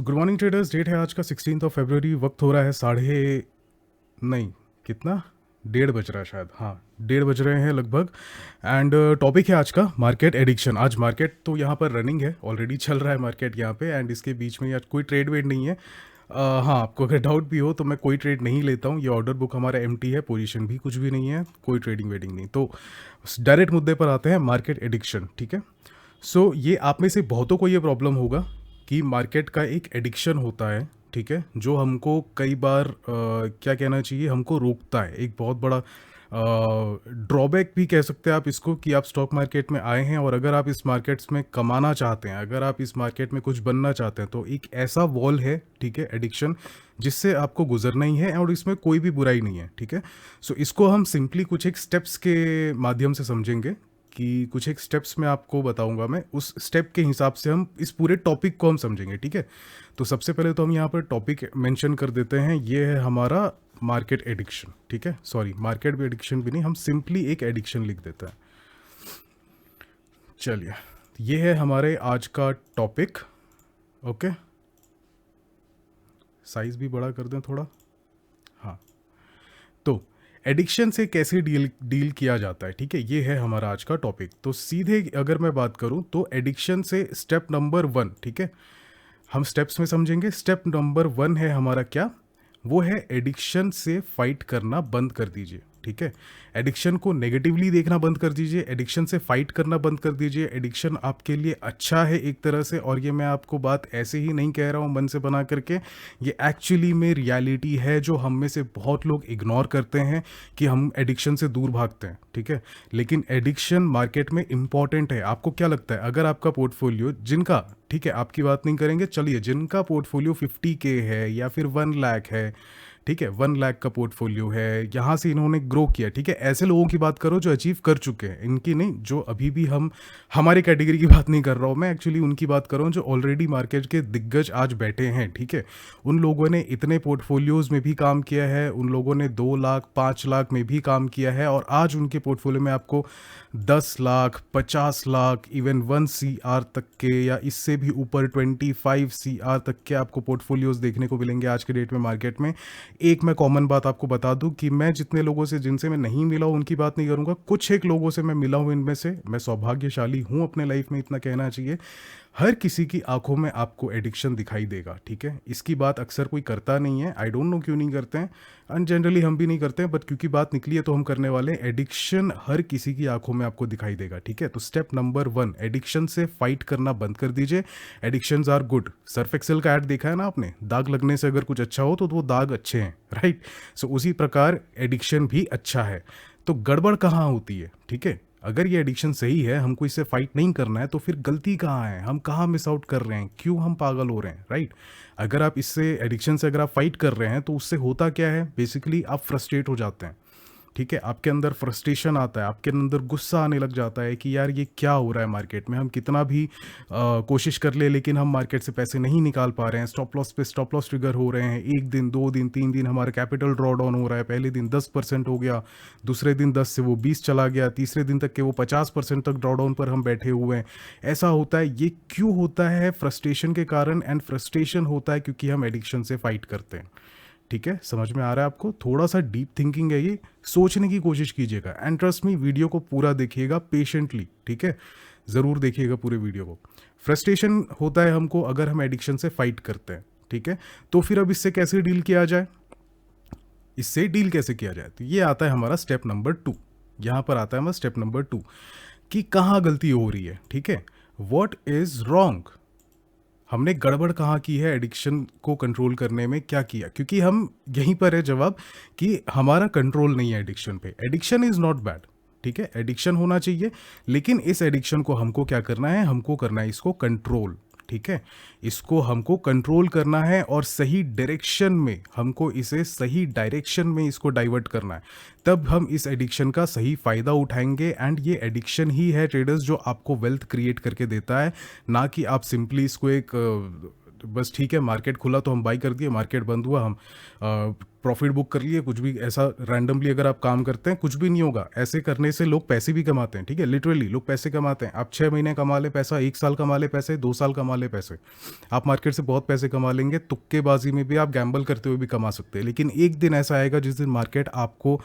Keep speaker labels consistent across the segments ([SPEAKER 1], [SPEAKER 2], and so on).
[SPEAKER 1] Good morning traders. Date है आज का 16 फरवरी। वक्त हो रहा है साढ़े नहीं कितना 1:30 बज रहा है शायद। हाँ, 1:30 बज रहे हैं लगभग। एंड टॉपिक है आज का मार्केट एडिक्शन। आज मार्केट तो यहाँ पर रनिंग है, ऑलरेडी चल रहा है मार्केट यहाँ पे। एंड इसके बीच में आज कोई ट्रेड वेड नहीं है। हाँ, आपको अगर डाउट भी हो तो मैं कोई ट्रेड नहीं लेता हूँ। ये ऑर्डर बुक हमारा एम्प्टी है, पोजीशन भी कुछ भी नहीं है, कोई ट्रेडिंग वेडिंग नहीं। तो डायरेक्ट मुद्दे पर आते हैं, मार्केट एडिक्शन। ठीक है, सो ये आप में से बहुतों को ये प्रॉब्लम होगा कि मार्केट का एक एडिक्शन होता है, ठीक है, जो हमको कई बार क्या कहना चाहिए, हमको रोकता है। एक बहुत बड़ा ड्रॉबैक भी कह सकते हैं आप इसको, कि आप स्टॉक मार्केट में आए हैं और अगर आप इस मार्केट्स में कमाना चाहते हैं, अगर आप इस मार्केट में कुछ बनना चाहते हैं, तो एक ऐसा वॉल है, ठीक है, एडिक्शन, जिससे आपको गुजरना ही है और इसमें कोई भी बुराई नहीं है। ठीक है, सो इसको हम सिंपली कुछ एक स्टेप्स के माध्यम से समझेंगे, कि कुछ एक स्टेप्स में आपको बताऊंगा। मैं उस स्टेप के हिसाब से हम इस पूरे टॉपिक को हम समझेंगे। ठीक है, तो सबसे पहले तो हम यहाँ पर टॉपिक मेंशन कर देते हैं। ये है हमारा मार्केट एडिक्शन। ठीक है, सॉरी, मार्केट भी एडिक्शन भी नहीं, हम सिंपली एक एडिक्शन लिख देते हैं। चलिए, ये है हमारे आज का टॉपिक। ओके, साइज भी बड़ा कर दें थोड़ा। हाँ, तो एडिक्शन से कैसे डील किया जाता है, ठीक है, ये है हमारा आज का टॉपिक। तो सीधे अगर मैं बात करूं तो एडिक्शन से स्टेप नंबर 1, ठीक है, हम स्टेप्स में समझेंगे। स्टेप नंबर 1 है हमारा क्या, वो है एडिक्शन से फाइट करना बंद कर दीजिए। ठीक है, एडिक्शन को नेगेटिवली देखना बंद कर दीजिए, एडिक्शन से फाइट करना बंद कर दीजिए। एडिक्शन आपके लिए अच्छा है एक तरह से, और ये मैं आपको बात ऐसे ही नहीं कह रहा हूँ मन से बना करके, ये एक्चुअली में रियलिटी है जो हम में से बहुत लोग इग्नोर करते हैं, कि हम एडिक्शन से दूर भागते हैं। ठीक है, लेकिन एडिक्शन मार्केट में इंपॉर्टेंट है। आपको क्या लगता है, अगर आपका पोर्टफोलियो जिनका, ठीक है, आपकी बात नहीं करेंगे, चलिए, जिनका पोर्टफोलियो 50K है या फिर 1 लाख है, ठीक है, 1 लाख का पोर्टफोलियो है, यहाँ से इन्होंने ग्रो किया, ठीक है, ऐसे लोगों की बात करो जो अचीव कर चुके हैं, इनकी नहीं, जो अभी भी हम हमारे कैटेगरी की बात नहीं कर रहा हूँ मैं, एक्चुअली उनकी बात कर रहा हूँ जो ऑलरेडी मार्केट के दिग्गज आज बैठे हैं। ठीक है, उन लोगों ने इतने पोर्टफोलियोज में भी काम किया है, उन लोगों ने 2 लाख 5 लाख में भी काम किया है, और आज उनके पोर्टफोलियो में आपको 10 लाख 50 लाख इवन 1 CR तक के, या इससे भी ऊपर 25 CR तक के आपको पोर्टफोलियोज देखने को मिलेंगे आज के डेट में मार्केट में। एक मैं कॉमन बात आपको बता दूं कि मैं जितने लोगों से, जिनसे मैं नहीं मिला हूं उनकी बात नहीं करूंगा, कुछ एक लोगों से मैं मिला हूं, इनमें से मैं सौभाग्यशाली हूं अपने लाइफ में, इतना कहना चाहिए। हर किसी की आंखों में आपको एडिक्शन दिखाई देगा। ठीक है, इसकी बात अक्सर कोई करता नहीं है, आई डोंट नो क्यों नहीं करते हैं, एंड जनरली हम भी नहीं करते हैं, बट क्योंकि बात निकली है तो हम करने वाले हैं। एडिक्शन हर किसी की आंखों में आपको दिखाई देगा। ठीक है, तो स्टेप नंबर 1, एडिक्शन से फाइट करना बंद कर दीजिए। Addictions are good. Surf Excel का ऐड देखा है ना आपने, दाग लगने से अगर कुछ अच्छा हो तो वो दाग अच्छे हैं, राइट। सो उसी प्रकार एडिक्शन भी अच्छा है। तो गड़बड़ कहाँ होती है, ठीक है, अगर ये एडिक्शन सही है, हमको इससे फाइट नहीं करना है, तो फिर गलती कहाँ है, हम कहाँ मिस आउट कर रहे हैं, क्यों हम पागल हो रहे हैं, राइट। अगर आप इससे एडिक्शन से अगर आप फाइट कर रहे हैं तो उससे होता क्या है, बेसिकली आप फ्रस्ट्रेट हो जाते हैं। ठीक है, आपके अंदर फ्रस्ट्रेशन आता है, आपके अंदर गुस्सा आने लग जाता है कि यार ये क्या हो रहा है मार्केट में, हम कितना भी कोशिश कर ले लेकिन हम मार्केट से पैसे नहीं निकाल पा रहे हैं। स्टॉप लॉस पे स्टॉप लॉस ट्रिगर हो रहे हैं, 1 दिन 2 दिन 3 दिन हमारा कैपिटल ड्रॉ डाउन हो रहा है। पहले दिन 10% हो गया, दूसरे दिन 10 से वो 20 चला गया, तीसरे दिन तक के वो 50% तक ड्रॉ डाउन पर हम बैठे हुए हैं। ऐसा होता है, ये क्यों होता है, फ्रस्ट्रेशन के कारण। एंड फ्रस्ट्रेशन होता है क्योंकि हम एडिक्शन से फाइट करते हैं। ठीक है, समझ में आ रहा है आपको, थोड़ा सा डीप थिंकिंग है ये, सोचने की कोशिश कीजिएगा। एंड ट्रस्ट मी, वीडियो को पूरा देखिएगा पेशेंटली। ठीक है, ज़रूर देखिएगा पूरे वीडियो को। फ्रस्ट्रेशन होता है हमको अगर हम एडिक्शन से फाइट करते हैं। ठीक है, तो फिर अब इससे कैसे डील किया जाए, इससे डील कैसे किया जाए, तो ये आता है हमारा स्टेप नंबर 2। यहाँ पर आता है हमारा स्टेप नंबर 2 कि कहाँ गलती हो रही है। ठीक है, वॉट इज़ रॉन्ग, हमने गड़बड़ कहाँ की है, एडिक्शन को कंट्रोल करने में क्या किया, क्योंकि हम यहीं पर है जवाब, कि हमारा कंट्रोल नहीं है एडिक्शन पे। एडिक्शन इज़ नॉट बैड, ठीक है, एडिक्शन होना चाहिए, लेकिन इस एडिक्शन को हमको क्या करना है, हमको करना है इसको कंट्रोल। ठीक है, इसको हमको कंट्रोल करना है और सही डायरेक्शन में, हमको इसे सही डायरेक्शन में इसको डाइवर्ट करना है, तब हम इस एडिक्शन का सही फ़ायदा उठाएंगे। एंड ये एडिक्शन ही है ट्रेडर्स जो आपको वेल्थ क्रिएट करके देता है, ना कि आप सिंपली इसको एक बस ठीक है, मार्केट खुला तो हम बाई कर दिए, मार्केट बंद हुआ हम प्रॉफिट बुक कर लिए, कुछ भी ऐसा रैंडमली अगर आप काम करते हैं कुछ भी नहीं होगा। ऐसे करने से लोग पैसे भी कमाते हैं, ठीक है, लिटरली लोग पैसे कमाते हैं। आप 6 महीने कमा ले पैसा, 1 साल कमा ले पैसे, 2 साल कमा ले पैसे, आप मार्केट से बहुत पैसे कमा लेंगे। तुक्केबाजी में भी आप गैम्बल करते हुए भी कमा सकते हैं, लेकिन एक दिन ऐसा आएगा जिस दिन मार्केट आपको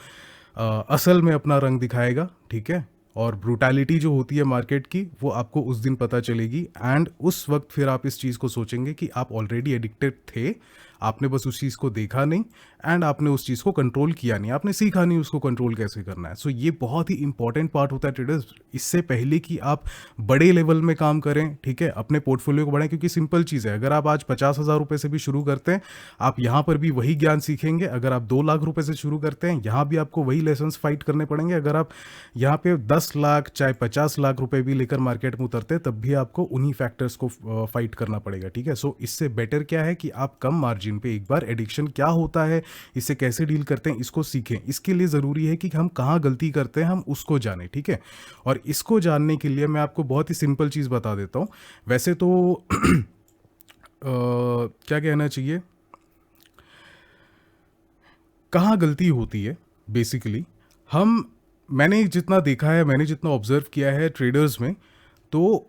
[SPEAKER 1] असल में अपना रंग दिखाएगा, ठीक है, और ब्रूटैलिटी जो होती है मार्केट की वो आपको उस दिन पता चलेगी। एंड उस वक्त फिर आप इस चीज़ को सोचेंगे कि आप ऑलरेडी एडिक्टेड थे, आपने बस उस चीज़ को देखा नहीं एंड आपने उस चीज़ को कंट्रोल किया नहीं, आपने सीखा नहीं उसको कंट्रोल कैसे करना है। सो ये बहुत ही इंपॉर्टेंट पार्ट होता है ट्रेडर्स। इससे पहले कि आप बड़े लेवल में काम करें, ठीक है, अपने पोर्टफोलियो को बढ़ाएं, क्योंकि सिंपल चीज़ है, अगर आप आज 50,000 रुपये से भी शुरू करते हैं, आप यहाँ पर भी वही ज्ञान सीखेंगे। अगर आप 2 लाख रुपये से शुरू करते हैं, यहाँ भी आपको वही लेसन्स फाइट करने पड़ेंगे। अगर आप यहाँ पे 10 लाख चाहे 50 लाख रुपए भी लेकर मार्केट में उतरते हैं, तब भी आपको उन्हीं फैक्टर्स को फाइट करना पड़ेगा, ठीक है। सो इससे बेटर क्या है कि आप कम मार्जिन पे एक बार एडिक्शन क्या होता है, इससे कैसे डील करते हैं, इसको सीखें। इसके लिए ज़रूरी है कि हम कहाँ गलती करते हैं, हम उसको जानें, ठीक है। और इसको जानने के लिए मैं आपको बहुत ही सिंपल चीज़ बता देता हूँ। वैसे तो क्या कहना चाहिए, कहाँ गलती होती है बेसिकली, मैंने जितना देखा है, मैंने जितना ऑब्जर्व किया है ट्रेडर्स में, तो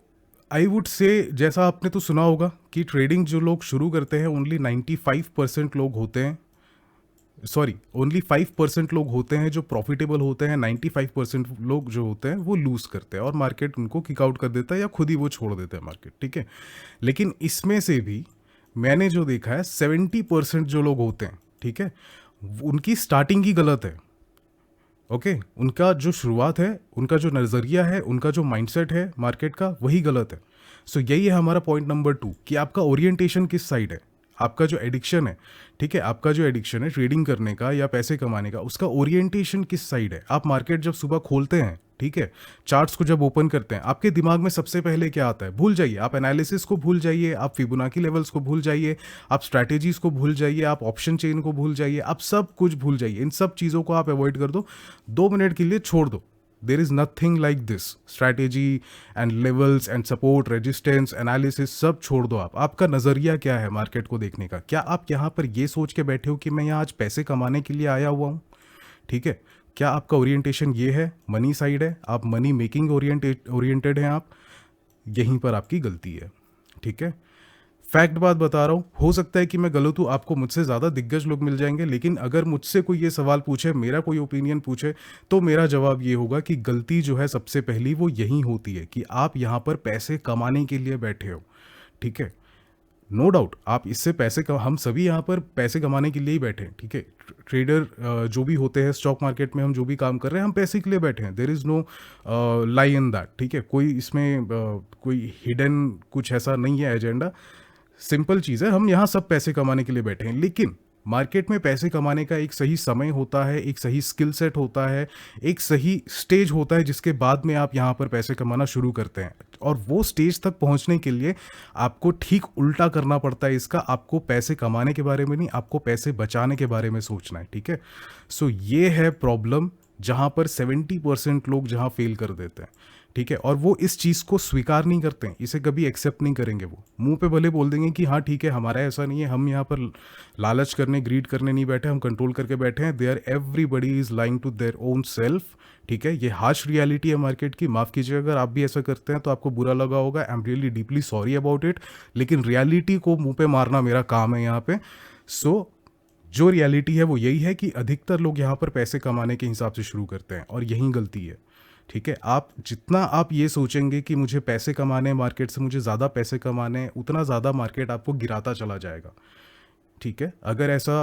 [SPEAKER 1] आई वुड से, जैसा आपने तो सुना होगा कि ट्रेडिंग जो लोग शुरू करते हैं ओनली 95% लोग होते हैं, सॉरी ओनली 5% लोग होते हैं जो प्रॉफिटेबल होते हैं, 95% लोग जो होते हैं वो लूज़ करते हैं और मार्केट उनको किक आउट कर देता है या खुद ही वो छोड़ देते हैं मार्केट, ठीक है। लेकिन इसमें से भी मैंने जो देखा है 70% जो लोग होते हैं, ठीक है, उनकी स्टार्टिंग ही गलत है, ओके। उनका जो शुरुआत है, उनका जो नज़रिया है, उनका जो माइंडसेट है मार्केट का, वही गलत है। सो यही है हमारा पॉइंट नंबर 2 कि आपका ओरिएंटेशन किस साइड है, आपका जो एडिक्शन है, ठीक है, आपका जो एडिक्शन है ट्रेडिंग करने का या पैसे कमाने का, उसका ओरिएंटेशन किस साइड है। आप मार्केट जब सुबह खोलते हैं, ठीक है, चार्ट्स को जब ओपन करते हैं, आपके दिमाग में सबसे पहले क्या आता है, भूल जाइए, आप एनालिसिस को भूल जाइए, आप फिबोनाची लेवल्स को भूल जाइए, आप स्ट्रैटेजीज को भूल जाइए, आप ऑप्शन चेन को भूल जाइए, आप सब कुछ भूल जाइए। इन सब चीज़ों को आप अवॉइड कर दो, 2 मिनट के लिए छोड़ दो। There is nothing like this, strategy and levels and support, resistance, analysis, सब छोड़ दो। आपका नज़रिया क्या है मार्केट को देखने का? क्या आप यहाँ पर ये सोच के बैठे हो कि मैं यहाँ आज पैसे कमाने के लिए आया हुआ हूँ, ठीक है? क्या आपका ओरिएंटेशन ये है, मनी साइड है, आप मनी मेकिंग ओरिएंटेड हैं, आप, यहीं पर आपकी गलती है, ठीक है। फैक्ट बात बता रहा हूँ, हो सकता है कि मैं गलत हूँ, आपको मुझसे ज़्यादा दिग्गज लोग मिल जाएंगे, लेकिन अगर मुझसे कोई ये सवाल पूछे, मेरा कोई ओपिनियन पूछे, तो मेरा जवाब ये होगा कि गलती जो है सबसे पहली वो यही होती है कि आप यहाँ पर पैसे कमाने के लिए बैठे हो, ठीक है। नो डाउट आप इससे हम सभी यहाँ पर पैसे कमाने के लिए ही बैठे हैं, ठीक है। ट्रेडर जो भी होते हैं स्टॉक मार्केट में, हम जो भी काम कर रहे हैं, हम पैसे के लिए बैठे हैं। There is no lie in that, ठीक है। कोई इसमें कोई हिडन कुछ ऐसा नहीं है एजेंडा, सिंपल चीज़ है, हम यहाँ सब पैसे कमाने के लिए बैठे हैं। लेकिन मार्केट में पैसे कमाने का एक सही समय होता है, एक सही स्किल सेट होता है, एक सही स्टेज होता है जिसके बाद में आप यहाँ पर पैसे कमाना शुरू करते हैं। और वो स्टेज तक पहुँचने के लिए आपको ठीक उल्टा करना पड़ता है इसका। आपको पैसे कमाने के बारे में नहीं, आपको पैसे बचाने के बारे में सोचना है, ठीक है। सो ये है प्रॉब्लम जहाँ पर 70% लोग जहाँ फेल कर देते हैं, ठीक है। और वो इस चीज़ को स्वीकार नहीं करते हैं, इसे कभी एक्सेप्ट नहीं करेंगे। वो मुंह पे भले बोल देंगे कि हाँ ठीक है, हमारा ऐसा नहीं है, हम यहाँ पर लालच करने, ग्रीड करने नहीं बैठे, हम कंट्रोल करके बैठे हैं। There everybody is lying to their own self, ठीक है। ये हार्श रियलिटी है मार्केट की, माफ़ कीजिए अगर आप भी ऐसा करते हैं तो आपको बुरा लगा होगा, I am really deeply sorry about it. लेकिन रियलिटी को मुँह पे मारना मेरा काम है यहाँ पे। सो जो रियलिटी है वो यही है कि अधिकतर लोग यहाँ पर पैसे कमाने के हिसाब से शुरू करते हैं, और यही गलती है, ठीक है। आप जितना आप ये सोचेंगे कि मुझे पैसे कमाने हैं मार्केट से, मुझे ज़्यादा पैसे कमाने हैं, उतना ज़्यादा मार्केट आपको गिराता चला जाएगा, ठीक है। अगर ऐसा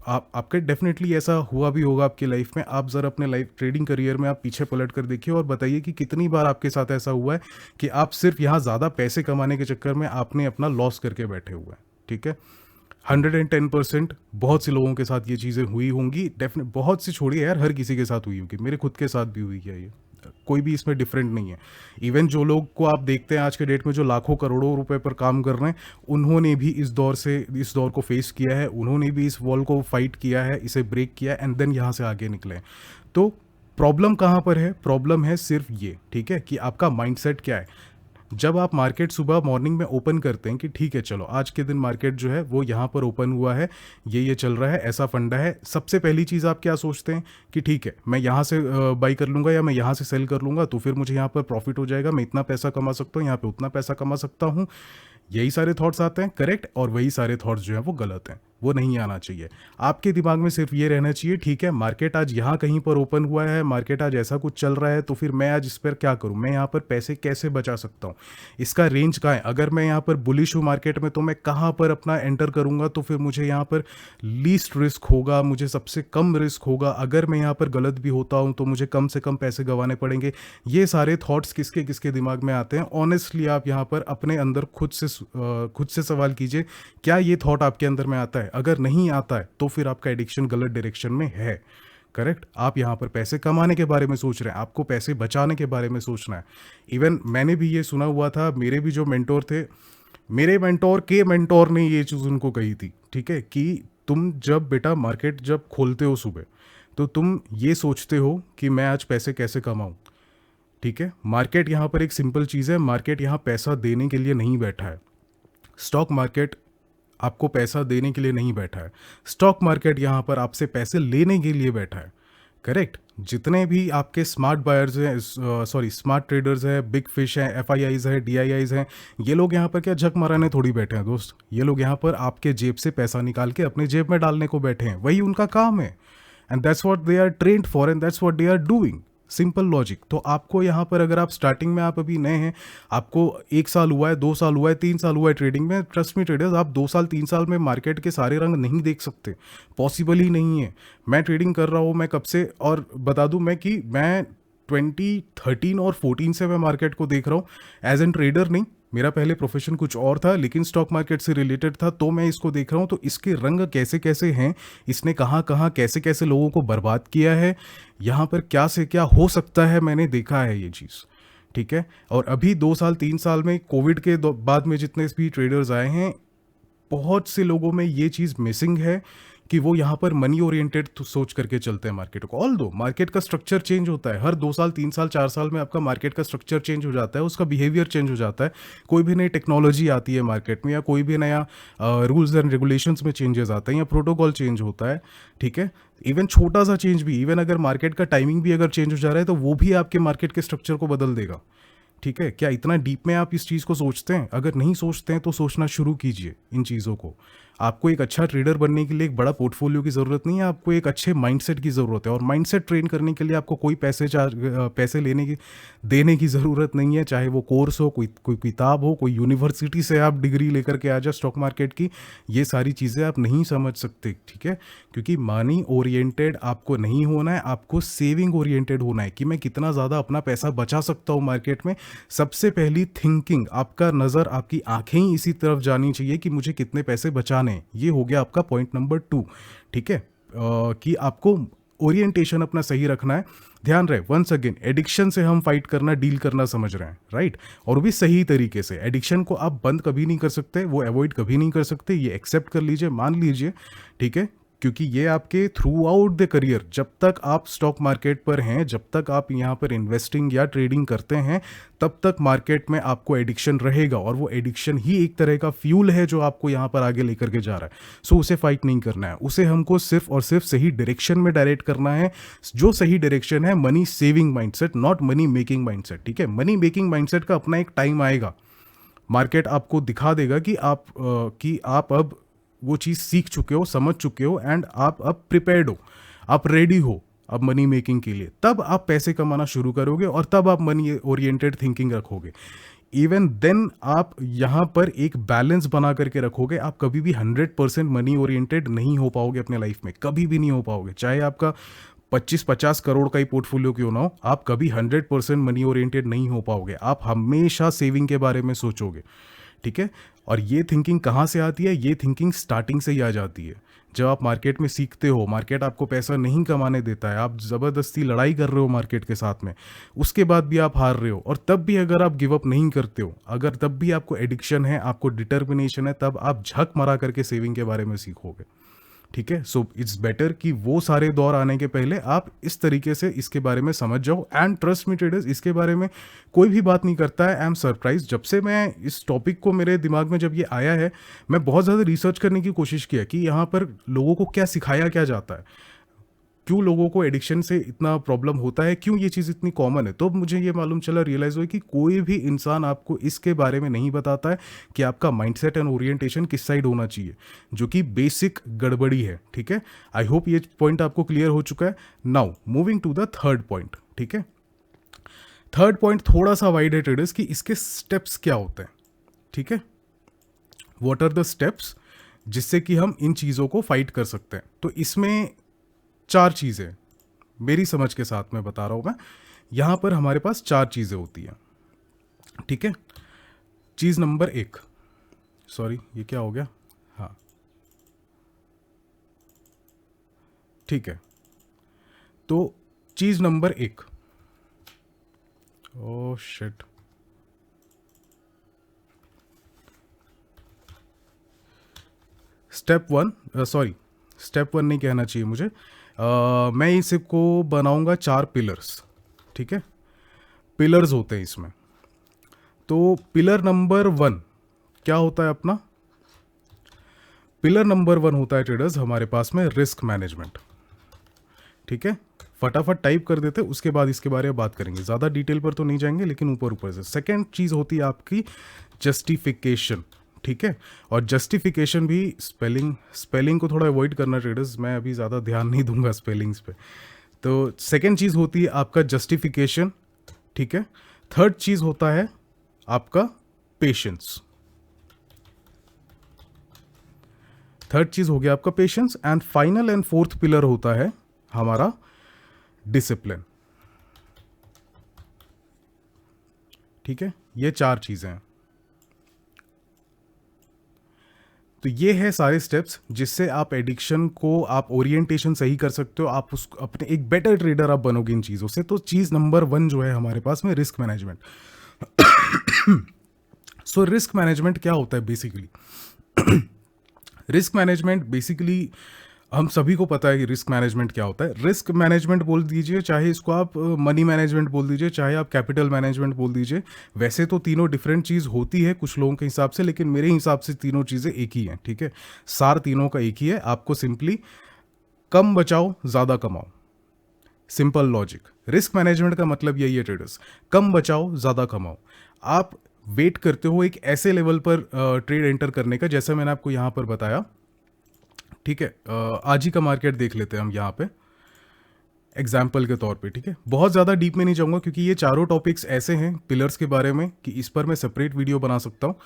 [SPEAKER 1] आपके डेफिनेटली ऐसा हुआ भी होगा आपकी लाइफ में। आप ज़रा अपने लाइफ ट्रेडिंग करियर में आप पीछे पलट कर देखिए और बताइए कि कितनी बार आपके साथ ऐसा हुआ है कि आप सिर्फ यहाँ ज़्यादा पैसे कमाने के चक्कर में आपने अपना लॉस करके बैठे हुए हैं, ठीक है। 110% बहुत से लोगों के साथ ये चीज़ें हुई होंगी, डेफिनेट बहुत सी, छोड़िए यार, हर किसी के साथ हुई होगी, मेरे खुद के साथ भी हुई है, ये कोई भी इसमें डिफरेंट नहीं है। इवन जो लोग को आप देखते हैं आज के डेट में जो लाखों करोड़ों रुपए पर काम कर रहे हैं, उन्होंने भी इस दौर को फेस किया है, उन्होंने भी इस वॉल को फाइट किया है, इसे ब्रेक किया है, एंड देन यहाँ से आगे निकले। तो प्रॉब्लम कहाँ पर है? प्रॉब्लम है सिर्फ ये, ठीक है, कि आपका माइंडसेट क्या है। जब आप मार्केट सुबह मॉर्निंग में ओपन करते हैं कि ठीक है चलो आज के दिन मार्केट जो है वो यहाँ पर ओपन हुआ है, ये चल रहा है, ऐसा फंडा है, सबसे पहली चीज़ आप क्या सोचते हैं कि ठीक है मैं यहाँ से बाई कर लूँगा या मैं यहाँ से सेल कर लूँगा तो फिर मुझे यहाँ पर प्रॉफिट हो जाएगा, मैं इतना पैसा कमा सकता हूँ, यहाँ पे उतना पैसा कमा सकता हूँ। यही सारे थॉट्स आते हैं, करेक्ट। और वही सारे थॉट्स जो हैं वो गलत हैं, वो नहीं आना चाहिए। आपके दिमाग में सिर्फ ये रहना चाहिए ठीक है मार्केट आज यहाँ कहीं पर ओपन हुआ है, मार्केट आज ऐसा कुछ चल रहा है, तो फिर मैं आज इस पर क्या करूँ, मैं यहाँ पर पैसे कैसे बचा सकता हूँ, इसका रेंज कहाँ है, अगर मैं यहाँ पर बुलिश हूँ मार्केट में तो मैं कहाँ पर अपना एंटर करूँगा तो फिर मुझे यहाँ पर लीस्ट रिस्क होगा, मुझे सबसे कम रिस्क होगा, अगर मैं यहाँ पर गलत भी होता हूँ तो मुझे कम से कम पैसे गंवाने पड़ेंगे। ये सारे थॉट्स किसके किसके दिमाग में आते हैं? ऑनेस्टली आप यहाँ पर अपने अंदर खुद से सवाल कीजिए, क्या ये थॉट आपके अंदर में आता है? अगर नहीं आता है तो फिर आपका एडिक्शन गलत डायरेक्शन में है, करेक्ट। आप यहाँ पर पैसे कमाने के बारे में सोच रहे हैं, आपको पैसे बचाने के बारे में सोचना है। इवन मैंने भी ये सुना हुआ था, मेरे भी जो मेंटोर थे, मेरे मेंटोर के मेंटोर ने ये चीज़ उनको कही थी, ठीक है, कि तुम जब बेटा मार्केट जब खोलते हो सुबह तो तुम ये सोचते हो कि मैं आज पैसे कैसे कमाऊं, ठीक है। मार्केट यहाँ पर एक सिंपल चीज़ है, मार्केट यहाँ पैसा देने के लिए नहीं बैठा है। स्टॉक मार्केट आपको पैसा देने के लिए नहीं बैठा है, स्टॉक मार्केट यहाँ पर आपसे पैसे लेने के लिए बैठा है, करेक्ट। जितने भी आपके स्मार्ट बायर्स हैं, सॉरी स्मार्ट ट्रेडर्स हैं, बिग फिश हैं, एफआईआईज हैं, डीआईआईज हैं, ये लोग यहाँ पर क्या झक मारने थोड़ी बैठे हैं दोस्त, ये लोग यहाँ पर आपके जेब से पैसा निकाल के अपने जेब में डालने को बैठे हैं, वही उनका काम है। And that's what they are trained for and that's what they are doing. Simple logic. तो आपको यहाँ पर अगर आप स्टार्टिंग में, आप अभी नए हैं, आपको 1 साल हुआ है, 2 साल हुआ है, 3 साल हुआ है ट्रेडिंग में, ट्रस्ट मी ट्रेडर्स, आप 2 साल 3 साल में मार्केट के सारे रंग नहीं देख सकते, पॉसिबल ही नहीं है। मैं ट्रेडिंग कर रहा हूँ, मैं कब से, और बता दूँ मैं कि मैं 2013 और 14 से मैं मार्केट को देख रहा हूँ, एज एन ट्रेडर नहीं, मेरा पहले प्रोफेशन कुछ और था लेकिन स्टॉक मार्केट से रिलेटेड था, तो मैं इसको देख रहा हूँ। तो इसके रंग कैसे कैसे हैं, इसने कहाँ कहाँ कैसे कैसे लोगों को बर्बाद किया है, यहाँ पर क्या से क्या हो सकता है, मैंने देखा है ये चीज़, ठीक है। और अभी 2 साल 3 साल में कोविड के बाद में जितने भी ट्रेडर्स आए हैं, बहुत से लोगों में ये चीज़ मिसिंग है कि वो यहाँ पर मनी ओरिएंटेड सोच करके चलते हैं मार्केट को। ऑल दो मार्केट का स्ट्रक्चर चेंज होता है, हर 2 साल 3 साल 4 साल में आपका मार्केट का स्ट्रक्चर चेंज हो जाता है, उसका बिहेवियर चेंज हो जाता है। कोई भी नई टेक्नोलॉजी आती है मार्केट में, या कोई भी नया रूल्स एंड रेगुलेशंस में चेंजेस आते हैं, या प्रोटोकॉल चेंज होता है, ठीक है। इवन छोटा सा चेंज भी, इवन अगर मार्केट का टाइमिंग भी अगर चेंज हो जा रहा है तो वो भी आपके मार्केट के स्ट्रक्चर को बदल देगा, ठीक है। क्या इतना डीप में आप इस चीज़ को सोचते हैं? अगर नहीं सोचते हैं तो सोचना शुरू कीजिए इन चीज़ों को। आपको एक अच्छा ट्रेडर बनने के लिए एक बड़ा पोर्टफोलियो की ज़रूरत नहीं है, आपको एक अच्छे माइंडसेट की ज़रूरत है। और माइंडसेट ट्रेन करने के लिए आपको कोई पैसे देने की ज़रूरत नहीं है, चाहे वो कोर्स हो, कोई किताब हो, कोई यूनिवर्सिटी से आप डिग्री लेकर के आ जाए स्टॉक मार्केट की, ये सारी चीज़ें आप नहीं समझ सकते, ठीक है। क्योंकि मनी ओरिएंटेड आपको नहीं होना है, आपको सेविंग ओरिएंटेड होना है कि मैं कितना ज़्यादा अपना पैसा बचा सकता हूँ मार्केट में। सबसे पहली थिंकिंग, आपका नज़र, आपकी आंखें ही इसी तरफ जानी चाहिए कि मुझे कितने पैसे बचाने। ये हो गया आपका पॉइंट नंबर 2, ठीक है। कि आपको ओरिएंटेशन अपना सही रखना है। ध्यान रहे, वंस अगेन, एडिक्शन से हम फाइट करना, डील करना समझ रहे हैं, राइट। और भी सही तरीके से। एडिक्शन को आप बंद कभी नहीं कर सकते, वो अवॉइड कभी नहीं कर सकते, ये एक्सेप्ट कर लीजिए, मान लीजिए, ठीक है। क्योंकि ये आपके थ्रू आउट द करियर, जब तक आप स्टॉक मार्केट पर हैं, जब तक आप यहाँ पर इन्वेस्टिंग या ट्रेडिंग करते हैं, तब तक मार्केट में आपको एडिक्शन रहेगा। और वो एडिक्शन ही एक तरह का फ्यूल है जो आपको यहाँ पर आगे लेकर के जा रहा है। सो उसे फाइट नहीं करना है, उसे हमको सिर्फ और सिर्फ सही डायरेक्शन में डायरेक्ट करना है। जो सही डायरेक्शन है, money saving mindset, not money making mindset, ठीक है। मनी मेकिंग माइंडसेट का अपना एक टाइम आएगा, मार्केट आपको दिखा देगा कि आप अब वो चीज़ सीख चुके हो, समझ चुके हो, एंड आप अब प्रिपेयर्ड हो, आप रेडी हो अब मनी मेकिंग के लिए। तब आप पैसे कमाना शुरू करोगे और तब आप मनी ओरिएंटेड थिंकिंग रखोगे। इवन देन आप यहाँ पर एक बैलेंस बना करके रखोगे। आप कभी भी 100% मनी ओरिएंटेड नहीं हो पाओगे अपने लाइफ में, कभी भी नहीं हो पाओगे। चाहे आपका 25-50 करोड़ का ही पोर्टफोलियो क्यों ना हो, आप कभी 100% मनी ओरिएंटेड नहीं हो पाओगे। आप हमेशा सेविंग के बारे में सोचोगे, ठीक है। और ये थिंकिंग कहाँ से आती है? ये थिंकिंग स्टार्टिंग से ही आ जाती है। जब आप मार्केट में सीखते हो, मार्केट आपको पैसा नहीं कमाने देता है, आप ज़बरदस्ती लड़ाई कर रहे हो मार्केट के साथ में, उसके बाद भी आप हार रहे हो, और तब भी अगर आप गिव अप नहीं करते हो, अगर तब भी आपको एडिक्शन है, आपको डिटर्मिनेशन है, तब आप झक मरा करके सेविंग के बारे में सीखोगे, ठीक है। सो इट्स बेटर कि वो सारे दौर आने के पहले आप इस तरीके से इसके बारे में समझ जाओ। एंड ट्रस्ट मी ट्रेडर्स, इसके बारे में कोई भी बात नहीं करता है। आई एम सरप्राइज, जब से मैं इस टॉपिक को मेरे दिमाग में जब ये आया है, मैं बहुत ज़्यादा रिसर्च करने की कोशिश किया कि यहाँ पर लोगों को क्या सिखाया क्या जाता है, क्यों लोगों को एडिक्शन से इतना प्रॉब्लम होता है, क्यों ये चीज़ इतनी कॉमन है। तो मुझे ये मालूम चला, रियलाइज़ हुआ कि कोई भी इंसान आपको इसके बारे में नहीं बताता है कि आपका माइंडसेट एंड ओरिएंटेशन किस साइड होना चाहिए, जो कि बेसिक गड़बड़ी है। ठीक है, आई होप ये पॉइंट आपको क्लियर हो चुका है। Now moving to the third point. ठीक है, थर्ड पॉइंट थोड़ा सा वाइड है ट्रेडर्स, कि इसके स्टेप्स क्या होते हैं। ठीक है, व्हाट आर द स्टेप्स जिससे कि हम इन चीज़ों को फाइट कर सकते हैं। तो इसमें 4 चीज़ें मेरी समझ के साथ में बता रहा हूं मैं। यहां पर हमारे पास 4 चीज़ें होती हैं। ठीक है, चीज़ नंबर 1, सॉरी ये क्या हो गया, हाँ ठीक है। तो चीज़ number 1, oh shit, step 1, sorry step 1 नहीं कहना चाहिए मुझे। मैं इसको बनाऊंगा 4 पिलर्स। ठीक है, पिलर्स होते हैं इसमें। तो पिलर नंबर 1 क्या होता है अपना? पिलर नंबर 1 होता है ट्रेडर्स हमारे पास में रिस्क मैनेजमेंट। ठीक है, फटाफट टाइप कर देते, उसके बाद इसके बारे में बात करेंगे। ज़्यादा डिटेल पर तो नहीं जाएंगे, लेकिन ऊपर ऊपर से। सेकेंड चीज़ होती है आपकी जस्टिफिकेशन। ठीक है, और जस्टिफिकेशन भी स्पेलिंग को थोड़ा अवॉइड करना ट्रेडर्स, मैं अभी ज़्यादा ध्यान नहीं दूंगा स्पेलिंग्स पे। तो सेकेंड चीज़ होती है आपका जस्टिफिकेशन। ठीक है, थर्ड चीज़ होता है आपका पेशेंस। थर्ड चीज़ हो गया आपका patience. And final and fourth pillar होता है हमारा डिसिप्लिन। ठीक है, ये 4 चीज़ें हैं। तो ये है सारे स्टेप्स जिससे आप एडिक्शन को, आप ओरिएंटेशन सही कर सकते हो, आप उस अपने एक बेटर ट्रेडर आप बनोगे इन चीज़ों से। तो चीज़ नंबर 1 जो है हमारे पास में risk management. So risk management क्या होता है बेसिकली? रिस्क मैनेजमेंट बेसिकली हम सभी को पता है कि रिस्क मैनेजमेंट क्या होता है। रिस्क मैनेजमेंट बोल दीजिए, चाहे इसको आप मनी मैनेजमेंट बोल दीजिए, चाहे आप कैपिटल मैनेजमेंट बोल दीजिए। वैसे तो तीनों डिफरेंट चीज़ होती है कुछ लोगों के हिसाब से, लेकिन मेरे हिसाब से तीनों चीज़ें एक ही हैं। ठीक है, सार तीनों का एक ही है। आपको सिंपली कम बचाओ ज़्यादा कमाओ, सिंपल लॉजिक। रिस्क मैनेजमेंट का मतलब यही है ट्रेडर्स, कम बचाओ ज़्यादा कमाओ। आप वेट करते हो एक ऐसे लेवल पर ट्रेड एंटर करने का, जैसे मैंने आपको यहाँ पर बताया। ठीक है, आज ही का मार्केट देख लेते हैं हम यहाँ पे एग्जाम्पल के तौर पे। ठीक है, बहुत ज़्यादा डीप में नहीं जाऊँगा, क्योंकि ये चारों टॉपिक्स ऐसे हैं पिलर्स के बारे में कि इस पर मैं सेपरेट वीडियो बना सकता हूँ।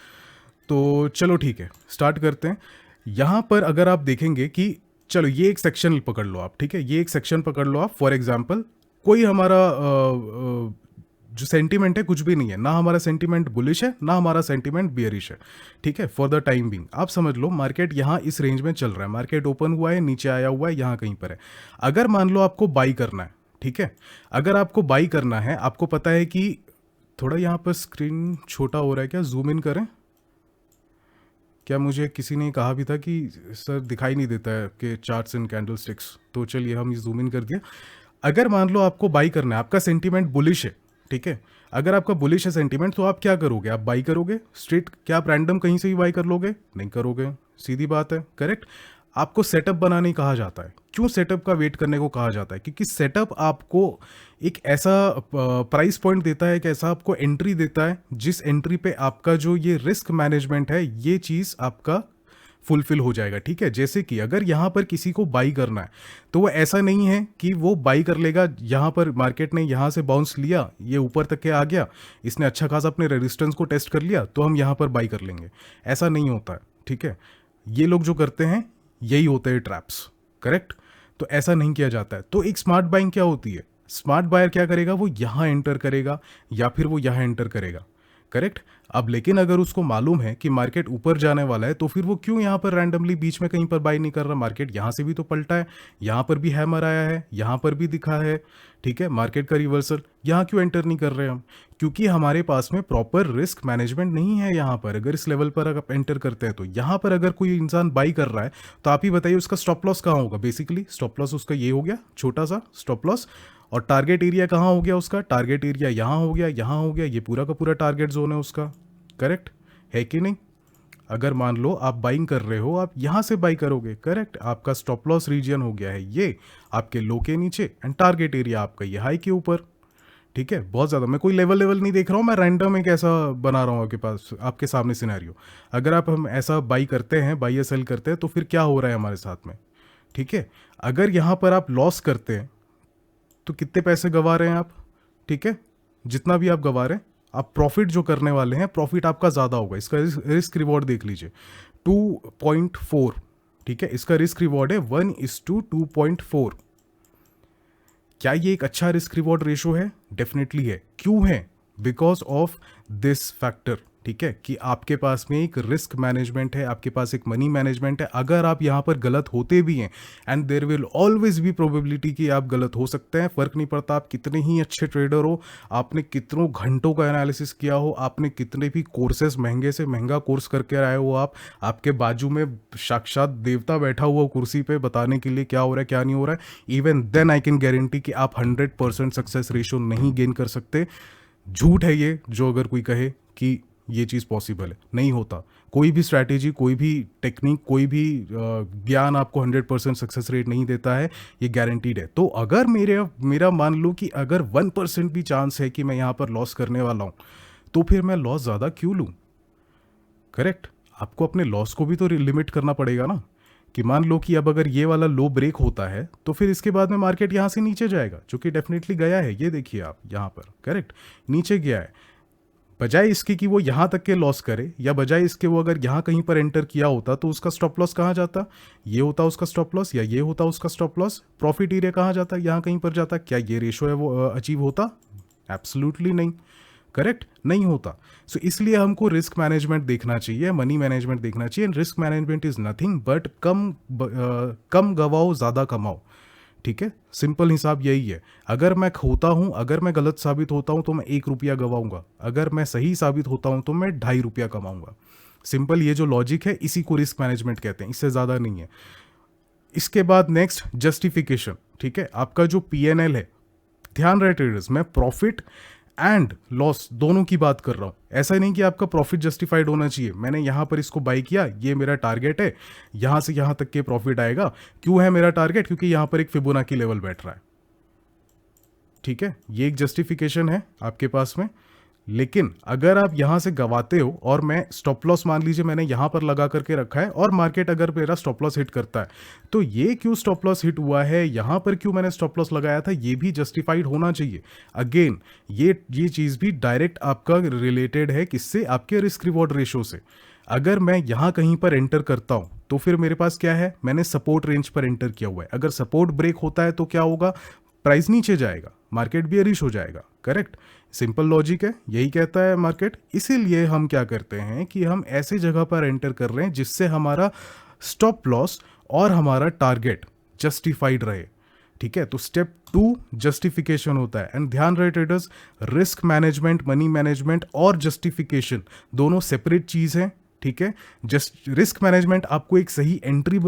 [SPEAKER 1] तो चलो ठीक है, स्टार्ट करते हैं। यहाँ पर अगर आप देखेंगे कि चलो ये एक सेक्शन पकड़ लो आप। ठीक है, ये एक सेक्शन पकड़ लो आप। फॉर एग्जाम्पल कोई हमारा जो सेंटीमेंट है कुछ भी नहीं है, ना हमारा सेंटीमेंट बुलिश है ना हमारा सेंटीमेंट बियरिश है। ठीक है, फॉर द टाइम बिंग आप समझ लो मार्केट यहाँ इस रेंज में चल रहा है। मार्केट ओपन हुआ है, नीचे आया हुआ है, यहाँ कहीं पर है। अगर मान लो आपको बाई करना है, ठीक है, अगर आपको बाई करना है, आपको पता है कि थोड़ा यहाँ पर स्क्रीन छोटा हो रहा है, क्या जूम इन करें? क्या मुझे किसी ने कहा भी था कि सर दिखाई नहीं देता है कि चार्ट्स एंड कैंडल स्टिक्स, तो चलिए हम ये जूम इन कर दिया। अगर मान लो आपको बाई करना है, आपका सेंटीमेंट बुलिश है। ठीक है, अगर आपका बुलिश है सेंटीमेंट, तो आप क्या करोगे? आप बाई करोगे स्ट्रेट। क्या आप रैंडम कहीं से भी बाई कर लोगे? नहीं करोगे, सीधी बात है, करेक्ट। आपको सेटअप बनाने कहा जाता है। क्यों सेटअप का वेट करने को कहा जाता है? क्योंकि सेटअप आपको एक ऐसा प्राइस पॉइंट देता है, एक ऐसा आपको एंट्री देता है, जिस एंट्री पे आपका जो ये रिस्क मैनेजमेंट है, ये चीज़ आपका फुलफिल हो जाएगा। ठीक है, जैसे कि अगर यहाँ पर किसी को बाई करना है, तो वो ऐसा नहीं है कि वो बाई कर लेगा। यहाँ पर मार्केट ने यहाँ से बाउंस लिया, ये ऊपर तक के आ गया, इसने अच्छा खासा अपने रेजिस्टेंस को टेस्ट कर लिया, तो हम यहाँ पर बाई कर लेंगे। ऐसा नहीं होता है। ठीक है, ये लोग जो करते हैं यही होते हैं ट्रैप्स, करेक्ट। तो ऐसा नहीं किया जाता है। तो एक स्मार्ट बाइंग क्या होती है? स्मार्ट बायर क्या करेगा? वो यहाँ एंटर करेगा या फिर वो यहाँ एंटर करेगा, करेक्ट। अब लेकिन अगर उसको मालूम है कि मार्केट ऊपर जाने वाला है तो फिर वो क्यों यहाँ पर रैंडमली बीच में कहीं पर बाई नहीं कर रहा? मार्केट यहाँ से भी तो पलटा है, यहाँ पर भी हैमर आया है, यहाँ पर भी दिखा है, ठीक है, मार्केट का रिवर्सल, यहाँ क्यों एंटर नहीं कर रहे हम? क्योंकि हमारे पास में प्रॉपर रिस्क मैनेजमेंट नहीं है यहाँ पर। अगर इस लेवल पर अगर एंटर करते हैं तो यहाँ पर अगर कोई इंसान बाई कर रहा है तो आप ही बताइए उसका स्टॉप लॉस कहाँ होगा? बेसिकली स्टॉप लॉस उसका ये हो गया, छोटा सा स्टॉप लॉस, और टारगेट एरिया कहाँ हो गया उसका? टारगेट एरिया यहाँ हो गया, यहाँ हो गया, ये पूरा का पूरा टारगेट जोन है उसका। करेक्ट है कि नहीं? अगर मान लो आप बाइंग कर रहे हो, आप यहाँ से बाई करोगे, करेक्ट, आपका स्टॉप लॉस रीजन हो गया है ये आपके लो के नीचे, एंड टारगेट एरिया आपका ये हाई के ऊपर, ठीक है। बहुत ज़्यादा मैं कोई लेवल नहीं देख रहा हूँ, मैं रैंडम एक ऐसा बना रहा हूँ आपके पास, आपके सामने सिनेरियो। अगर आप हम ऐसा बाई करते हैं, बाई या सेल करते हैं, तो फिर क्या हो रहा है हमारे साथ में, ठीक है। अगर यहाँ पर आप लॉस करते हैं तो कितने पैसे गंवा रहे हैं आप, ठीक है, जितना भी आप गंवा रहे हैं, आप प्रॉफिट जो करने वाले हैं, प्रॉफिट आपका ज़्यादा होगा। इसका रिस्क रिवॉर्ड देख लीजिए 2.4, ठीक है, इसका रिस्क रिवॉर्ड है 1:2.4। क्या ये एक अच्छा रिस्क रिवॉर्ड रेशो है? डेफिनेटली है। क्यों है? बिकॉज ऑफ दिस फैक्टर, ठीक है, कि आपके पास में एक रिस्क मैनेजमेंट है, आपके पास एक मनी मैनेजमेंट है। अगर आप यहाँ पर गलत होते भी हैं, and there will always be probability कि आप गलत हो सकते हैं, फर्क नहीं पड़ता आप कितने ही अच्छे ट्रेडर हो, आपने कितनों घंटों का एनालिसिस किया हो, आपने कितने भी कोर्सेज, महंगे से महंगा कोर्स करके आए हो, आपके बाजू में साक्षात देवता बैठा हुआ कुर्सी पे बताने के लिए क्या हो रहा है क्या नहीं हो रहा है, even then I can guarantee कि आप 100% सक्सेस रेशो नहीं गेन कर सकते। झूठ है ये जो अगर कोई कहे कि ये चीज़ पॉसिबल है, नहीं होता। कोई भी स्ट्रैटेजी, कोई भी टेक्निक, कोई भी ज्ञान आपको 100% सक्सेस रेट नहीं देता है, ये गारंटीड है। तो अगर मेरा मान लो कि अगर 1% भी चांस है कि मैं यहाँ पर लॉस करने वाला हूँ, तो फिर मैं लॉस ज़्यादा क्यों लूँ? करेक्ट, आपको अपने लॉस को भी तो लिमिट करना पड़ेगा ना, कि मान लो कि अब अगर ये वाला लो ब्रेक होता है तो फिर इसके बाद में मार्केट यहाँ से नीचे जाएगा, जो कि डेफिनेटली गया है। ये देखिए आप यहाँ पर, करेक्ट, नीचे गया है। बजाय इसके कि वो यहाँ तक के लॉस करे, या बजाय इसके वो अगर यहाँ कहीं पर एंटर किया होता तो उसका स्टॉप लॉस कहाँ जाता? ये होता उसका स्टॉप लॉस, या ये होता उसका स्टॉप लॉस। प्रॉफिट एरिया कहाँ जाता? यहाँ कहीं पर जाता। क्या ये रेशो है वो अचीव होता? एब्सोल्युटली नहीं, करेक्ट, नहीं होता। सो इसलिए हमको रिस्क मैनेजमेंट देखना चाहिए, मनी मैनेजमेंट देखना चाहिए। Risk management is nothing but कम गवाओ ज़्यादा कमाओ, ठीक है, सिंपल हिसाब यही है। अगर मैं खोता हूं, अगर मैं गलत साबित होता हूं तो मैं 1 रुपया गवाऊंगा, अगर मैं सही साबित होता हूं तो मैं 2.5 रुपया कमाऊंगा। सिंपल, ये जो लॉजिक है इसी को रिस्क मैनेजमेंट कहते हैं, इससे ज़्यादा नहीं है। इसके बाद नेक्स्ट जस्टिफिकेशन, ठीक है, आपका जो PNL है, ध्यान रहे ट्रेडर्स, मैं प्रॉफिट एंड लॉस दोनों की बात कर रहा हूं। ऐसा नहीं कि आपका प्रॉफिट जस्टिफाइड होना चाहिए, मैंने यहां पर इसको बाई किया, ये मेरा टारगेट है, यहां से यहां तक के प्रॉफिट आएगा। क्यों है मेरा टारगेट? क्योंकि यहां पर एक फिबोनाची लेवल बैठ रहा है, ठीक है, ये एक जस्टिफिकेशन है आपके पास में। लेकिन अगर आप यहां से गवाते हो और मैं स्टॉप लॉस मान लीजिए मैंने यहां पर लगा करके रखा है, और मार्केट अगर मेरा स्टॉप लॉस हिट करता है, तो ये क्यों स्टॉप लॉस हिट हुआ है, यहां पर क्यों मैंने स्टॉप लॉस लगाया था, ये भी जस्टिफाइड होना चाहिए। अगेन ये चीज भी डायरेक्ट आपका रिलेटेड है किससे? आपके रिस्क रिवॉर्ड रेशो से। अगर मैं यहां कहीं पर एंटर करता हूं तो फिर मेरे पास क्या है? मैंने सपोर्ट रेंज पर एंटर किया हुआ है। अगर सपोर्ट ब्रेक होता है तो क्या होगा? प्राइस नीचे जाएगा, मार्केट बियरिश हो जाएगा, करेक्ट, सिंपल लॉजिक है, यही कहता है मार्केट। इसीलिए हम क्या करते हैं कि हम ऐसे जगह पर एंटर कर रहे हैं जिससे हमारा स्टॉप लॉस और हमारा टारगेट जस्टिफाइड रहे, ठीक है। तो स्टेप 2 जस्टिफिकेशन होता है। एंड ध्यान रहे traders, risk management, money management और जस्टिफिकेशन दोनों सेपरेट चीज हैं, ठीक है। जस्ट रिस्क मैनेजमेंट आपको एक सही एंट्री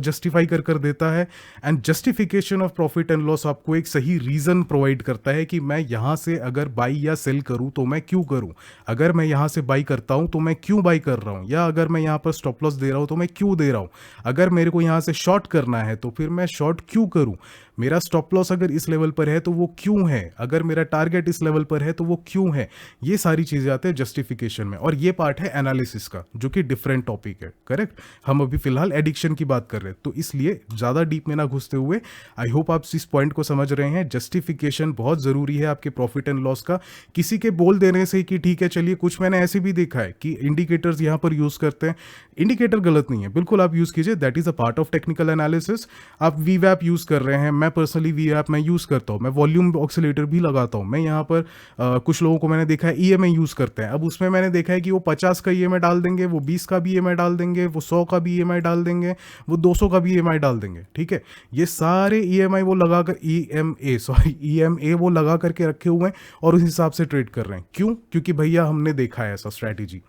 [SPEAKER 1] जस्टिफाई कर देता है, and justification of profit and loss आपको एक सही रीजन प्रोवाइड करता है कि मैं यहां से अगर बाई या सेल करूं तो मैं क्यों करूं, अगर मैं यहां से बाई करता हूं तो मैं क्यों बाई कर रहा हूं, या अगर मैं यहां पर स्टॉप लॉस दे रहा हूं तो मैं क्यों दे रहा हूं, अगर मेरे को यहां से शॉर्ट करना है तो फिर मैं शॉर्ट क्यों करूं, मेरा स्टॉप लॉस अगर इस लेवल पर है तो वो क्यों है, अगर मेरा टारगेट इस लेवल पर है तो वो क्यों है। ये सारी चीजें आते हैं जस्टिफिकेशन में, और ये पार्ट है एनालिसिस का, जो कि डिफरेंट टॉपिक है, करेक्ट। हम अभी फिलहाल एडिक्शन की बात कर रहे हैं, तो इसलिए ज्यादा डीप में ना घुसते हुए आई होप आप इस पॉइंट को समझ रहे हैं। जस्टिफिकेशन बहुत जरूरी है आपके प्रॉफिट एंड लॉस का। किसी के बोल देने से कि ठीक है चलिए, कुछ मैंने ऐसे भी देखा है कि इंडिकेटर्स यहां पर यूज करते हैं, इंडिकेटर गलत नहीं है, बिल्कुल आप यूज कीजिए, that is a part of technical analysis. आप वीवैप यूज कर रहे हैं, मैं पर्सनली वी ऐप मैं यूज़ करता हूँ, मैं वॉल्यूम ऑक्सीलेटर भी लगाता हूँ, मैं यहाँ पर कुछ लोगों को मैंने देखा है ईएमआई यूज़ करते हैं। अब उसमें मैंने देखा है कि वो 50 का ईएमआई डाल देंगे, वो 20 का भी ईएमआई डाल देंगे, वो 100 का भी ईएमआई डाल देंगे, वो 200 का भी ईएमआई डाल देंगे। ठीक है, ये सारे ईएमआई वो लगा कर ईएमए वो लगा करके रखे हुए हैं और उस हिसाब से ट्रेड कर रहे हैं। क्यों? क्योंकि भैया हमने देखा है ऐसा स्ट्रैटेजी।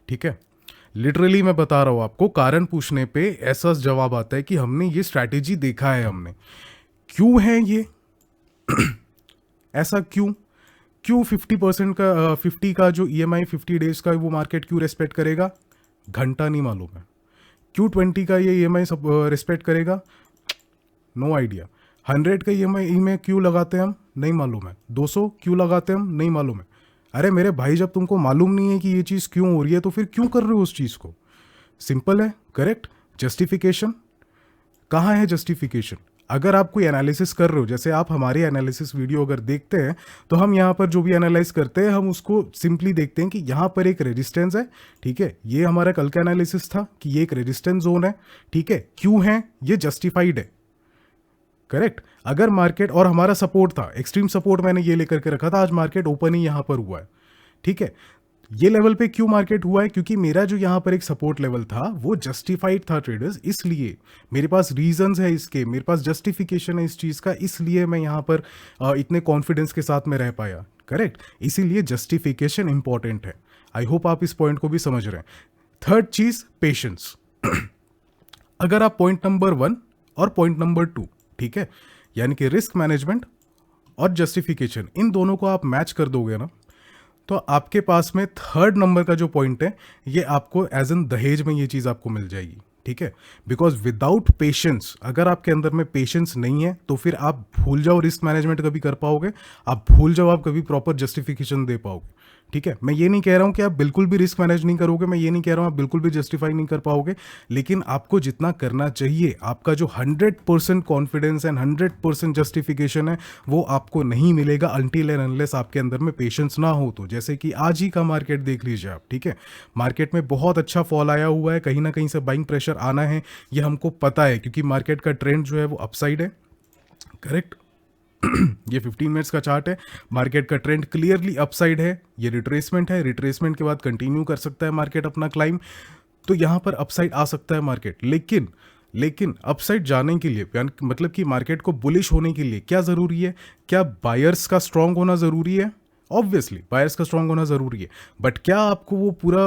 [SPEAKER 1] ठीक है, लिटरली मैं बता रहा हूँ आपको, कारण पूछने पे ऐसा जवाब आता है कि हमने ये स्ट्रैटेजी देखा है हमने। क्यों है ये ऐसा क्यों? क्यों 50% का 50 का जो ईएमआई 50 डेज का वो मार्केट क्यों रेस्पेक्ट करेगा? घंटा नहीं मालूम है। क्यों 20 का ये ईएमआई सब रेस्पेक्ट करेगा? No idea. 100 का ईएमआई में क्यों लगाते हैं हम? नहीं मालूम है। 200 क्यों लगाते हैं हम? नहीं मालूम है। अरे मेरे भाई, जब तुमको मालूम नहीं है कि ये चीज़ क्यों हो रही है तो फिर क्यों कर रहे हो उस चीज़ को? सिंपल है, करेक्ट। जस्टिफिकेशन कहाँ है? जस्टिफिकेशन अगर आप कोई एनालिसिस कर रहे हो, जैसे आप हमारे एनालिसिस वीडियो अगर देखते हैं तो हम यहाँ पर जो भी एनालाइज करते हैं हम उसको सिंपली देखते हैं कि यहाँ पर एक रेजिस्टेंस है। ठीक है, ये हमारा कल का एनालिसिस था कि ये एक रेजिस्टेंस जोन है। ठीक है, क्यों है? ये जस्टिफाइड है, करेक्ट। अगर मार्केट और हमारा सपोर्ट था, एक्सट्रीम सपोर्ट मैंने ये लेकर के रखा था, आज मार्केट ओपन ही यहां पर हुआ है। ठीक है, ये लेवल पे क्यों मार्केट हुआ है? क्योंकि मेरा जो यहां पर एक सपोर्ट लेवल था वो जस्टिफाइड था ट्रेडर्स, इसलिए मेरे पास रीजंस है इसके, मेरे पास जस्टिफिकेशन है इस चीज का, इसलिए मैं यहां पर इतने कॉन्फिडेंस के साथ में रह पाया, करेक्ट। इसीलिए जस्टिफिकेशन इंपॉर्टेंट है। आई होप आप इस पॉइंट को भी समझ रहे हैं। थर्ड चीज, पेशेंस। अगर आप पॉइंट नंबर 1 और पॉइंट नंबर 2, ठीक है, यानी कि रिस्क मैनेजमेंट और जस्टिफिकेशन, इन दोनों को आप मैच कर दोगे ना, तो आपके पास में थर्ड नंबर का जो पॉइंट है ये आपको एज एन दहेज में ये चीज़ आपको मिल जाएगी। ठीक है, बिकॉज विदाउट पेशेंस, अगर आपके अंदर में पेशेंस नहीं है तो फिर आप भूल जाओ रिस्क मैनेजमेंट कभी कर पाओगे, आप भूल जाओ आप कभी प्रॉपर जस्टिफिकेशन दे पाओगे। ठीक है, मैं ये नहीं कह रहा हूं कि आप बिल्कुल भी रिस्क मैनेज नहीं करोगे, मैं ये नहीं कह रहा हूं आप बिल्कुल भी जस्टिफाई नहीं कर पाओगे, लेकिन आपको जितना करना चाहिए, आपका जो 100% कॉन्फिडेंस एंड 100% जस्टिफिकेशन है वो आपको नहीं मिलेगा अनटिल एंड अनलेस आपके अंदर में पेशेंस ना हो। तो जैसे कि आज ही का मार्केट देख लीजिए आप। ठीक है, मार्केट में बहुत अच्छा फॉल आया हुआ है, कहीं ना कहीं से बाइंग प्रेशर आना है, ये हमको पता है, क्योंकि मार्केट का ट्रेंड जो है वो अपसाइड है, करेक्ट। ये 15 मिनट्स का चार्ट है, मार्केट का ट्रेंड क्लियरली अपसाइड है, ये रिट्रेसमेंट है, रिट्रेसमेंट के बाद कंटिन्यू कर सकता है मार्केट अपना क्लाइम, तो यहां पर अपसाइड आ सकता है मार्केट। लेकिन अपसाइड जाने के लिए, मतलब कि मार्केट को बुलिश होने के लिए क्या जरूरी है? क्या बायर्स का स्ट्रांग होना जरूरी है? ऑब्वियसली बायर्स का स्ट्रांग होना जरूरी है, बट क्या आपको वो पूरा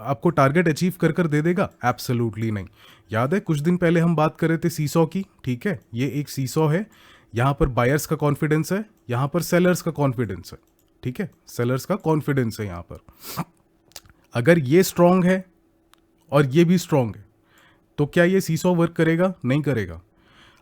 [SPEAKER 1] आपको टारगेट अचीव कर दे देगा? एब्सोल्युटली नहीं। याद है कुछ दिन पहले हम बात कर रहे थे सीसॉ की, ठीक है, ये एक सीसॉ है, यहां पर बायर्स का कॉन्फिडेंस है, यहां पर सेलर्स का कॉन्फिडेंस है। ठीक है, सेलर्स का कॉन्फिडेंस है यहां पर। अगर ये स्ट्रांग है और ये भी स्ट्रांग है तो क्या ये सीसॉ वर्क करेगा? नहीं करेगा।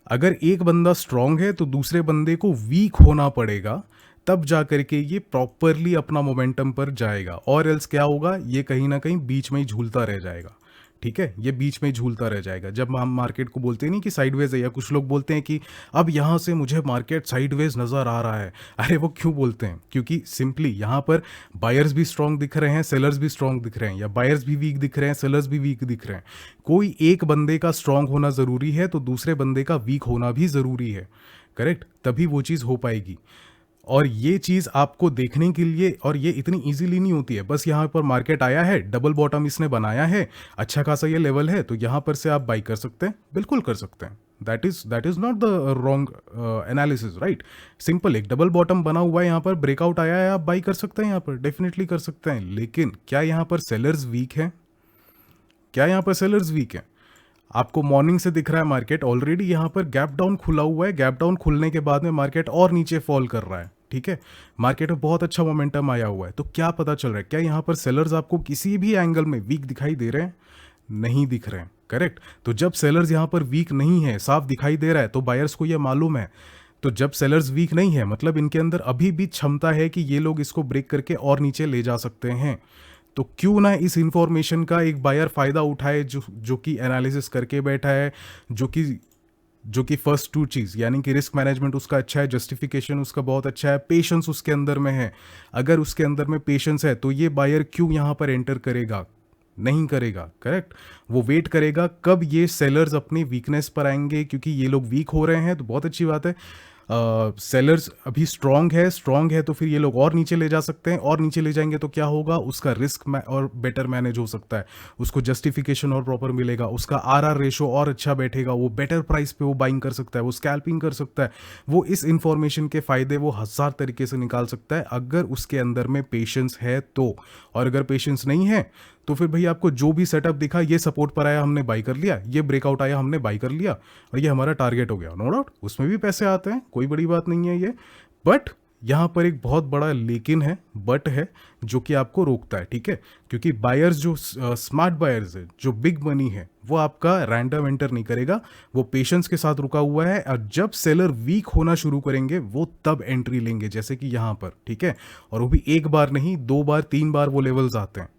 [SPEAKER 1] अगर एक बंदा स्ट्रांग है तो दूसरे बंदे को वीक होना पड़ेगा, तब जा करके ये प्रॉपरली अपना मोमेंटम पर जाएगा, और एल्स क्या होगा? ये कहीं ना कहीं बीच में ही झूलता रह जाएगा। ठीक है, ये बीच में झूलता रह जाएगा। जब हम मार्केट को बोलते हैं नहीं कि साइडवेज है, या कुछ लोग बोलते हैं कि अब यहाँ से मुझे मार्केट साइडवेज नज़र आ रहा है, अरे वो क्यों बोलते हैं? क्योंकि सिंपली यहाँ पर बायर्स भी स्ट्रांग दिख रहे हैं, सेलर्स भी स्ट्रांग दिख रहे हैं, या बायर्स भी वीक दिख रहे हैं, सेलर्स भी वीक दिख रहे हैं। कोई एक बंदे का स्ट्रांग होना ज़रूरी है तो दूसरे बंदे का वीक होना भी ज़रूरी है, करेक्ट, तभी वो चीज़ हो पाएगी। और ये चीज़ आपको देखने के लिए, और ये इतनी इजीली नहीं होती है, बस यहाँ पर मार्केट आया है, डबल बॉटम इसने बनाया है, अच्छा खासा ये लेवल है, तो यहाँ पर से आप बाई कर सकते हैं, बिल्कुल कर सकते हैं। That is not the wrong analysis, right. Simple, एक डबल बॉटम बना हुआ है, यहाँ पर ब्रेकआउट आया है, आप बाई कर सकते हैं, यहाँ पर डेफिनेटली कर सकते हैं। लेकिन क्या यहाँ पर सेलर्स वीक हैं? क्या यहाँ पर सेलर्स वीक हैं? आपको मॉर्निंग से दिख रहा है मार्केट ऑलरेडी यहाँ पर गैप डाउन खुला हुआ है, गैप डाउन खुलने के बाद में मार्केट और नीचे फॉल कर रहा है। ठीक है, मार्केट में बहुत अच्छा मोमेंटम आया हुआ है, तो क्या पता चल रहा है? क्या यहाँ पर सेलर्स आपको किसी भी एंगल में वीक दिखाई दे रहे हैं? नहीं दिख रहे हैं, करेक्ट। तो जब सेलर्स यहाँ पर वीक नहीं है, साफ दिखाई दे रहा है, तो बायर्स को यह मालूम है। तो जब सेलर्स वीक नहीं है मतलब इनके अंदर अभी भी क्षमता है कि ये लोग इसको ब्रेक करके और नीचे ले जा सकते हैं। तो क्यों ना इस इंफॉर्मेशन का एक बायर फायदा उठाए, जो कि एनालिसिस करके बैठा है, जो कि फर्स्ट टू चीज़, यानी कि रिस्क मैनेजमेंट उसका अच्छा है, जस्टिफिकेशन उसका बहुत अच्छा है, पेशेंस उसके अंदर में है। अगर उसके अंदर में पेशेंस है तो ये बायर क्यों यहाँ पर एंटर करेगा? नहीं करेगा, करेक्ट। वो वेट करेगा कब ये सेलर्स अपनी वीकनेस पर आएंगे, क्योंकि ये लोग वीक हो रहे हैं तो बहुत अच्छी बात है, सेलर्स अभी स्ट्रांग है तो फिर ये लोग और नीचे ले जा सकते हैं, और नीचे ले जाएंगे तो क्या होगा, उसका रिस्क और बेटर मैनेज हो सकता है, उसको जस्टिफिकेशन और प्रॉपर मिलेगा, उसका आरआर रेशो और अच्छा बैठेगा, वो बेटर प्राइस पे वो बाइंग कर सकता है, वो स्कैल्पिंग कर सकता है, वो इस इंफॉर्मेशन के फायदे वो 1000 तरीके से निकाल सकता है अगर उसके अंदर में पेशेंस है तो। और अगर पेशेंस नहीं है तो फिर भाई आपको जो भी सेटअप दिखा, ये सपोर्ट पर आया हमने बाई कर लिया, ये ब्रेकआउट आया हमने बाई कर लिया, और ये हमारा टारगेट हो गया, नो डाउट उसमें भी पैसे आते हैं, कोई बड़ी बात नहीं है ये। बट यहाँ पर एक बहुत बड़ा लेकिन है, बट है, जो कि आपको रोकता है, ठीक है, क्योंकि बायर्स जो स्मार्ट बायर्स है, जो बिग मनी है, वो आपका रैंडम एंटर नहीं करेगा, वो पेशेंस के साथ रुका हुआ है, और जब सेलर वीक होना शुरू करेंगे वो तब एंट्री लेंगे, जैसे कि यहाँ पर, ठीक है। और वो भी एक बार नहीं, 2 बार 3 बार वो लेवल्स आते हैं,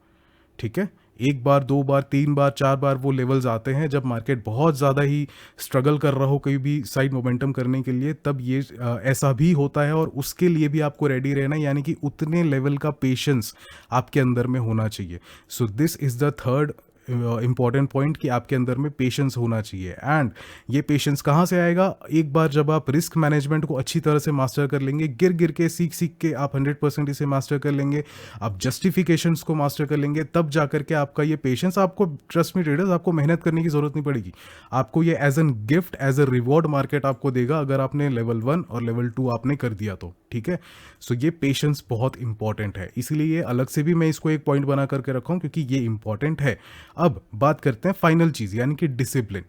[SPEAKER 1] ठीक है, एक बार 2 बार 3 बार 4 बार वो लेवल्स आते हैं, जब मार्केट बहुत ज़्यादा ही स्ट्रगल कर रहा हो कहीं भी साइड मोमेंटम करने के लिए, तब ये ऐसा भी होता है, और उसके लिए भी आपको रेडी रहना, यानी कि उतने लेवल का पेशेंस आपके अंदर में होना चाहिए। So this is the third important point, कि आपके अंदर में पेशेंस होना चाहिए। एंड ये पेशेंस कहाँ से आएगा, एक बार जब आप रिस्क मैनेजमेंट को अच्छी तरह से मास्टर कर लेंगे, गिर गिर के सीख के आप 100% इसे मास्टर कर लेंगे, आप जस्टिफिकेशंस को मास्टर कर लेंगे, तब जाकर के आपका ये पेशेंस, आपको ट्रस्ट मी ट्रेडर्स, आपको मेहनत करने की जरूरत नहीं पड़ेगी, आपको ये as an gift, as a reward market आपको देगा, अगर आपने लेवल 1 और लेवल 2 आपने कर दिया तो, ठीक है। सो ये पेशेंस बहुत इंपॉर्टेंट है, इसीलिए अलग से भी मैं इसको एक पॉइंट बना करके रखा हूं, क्योंकि ये इंपॉर्टेंट है। अब बात करते हैं फाइनल चीज, यानी कि डिसिप्लिन,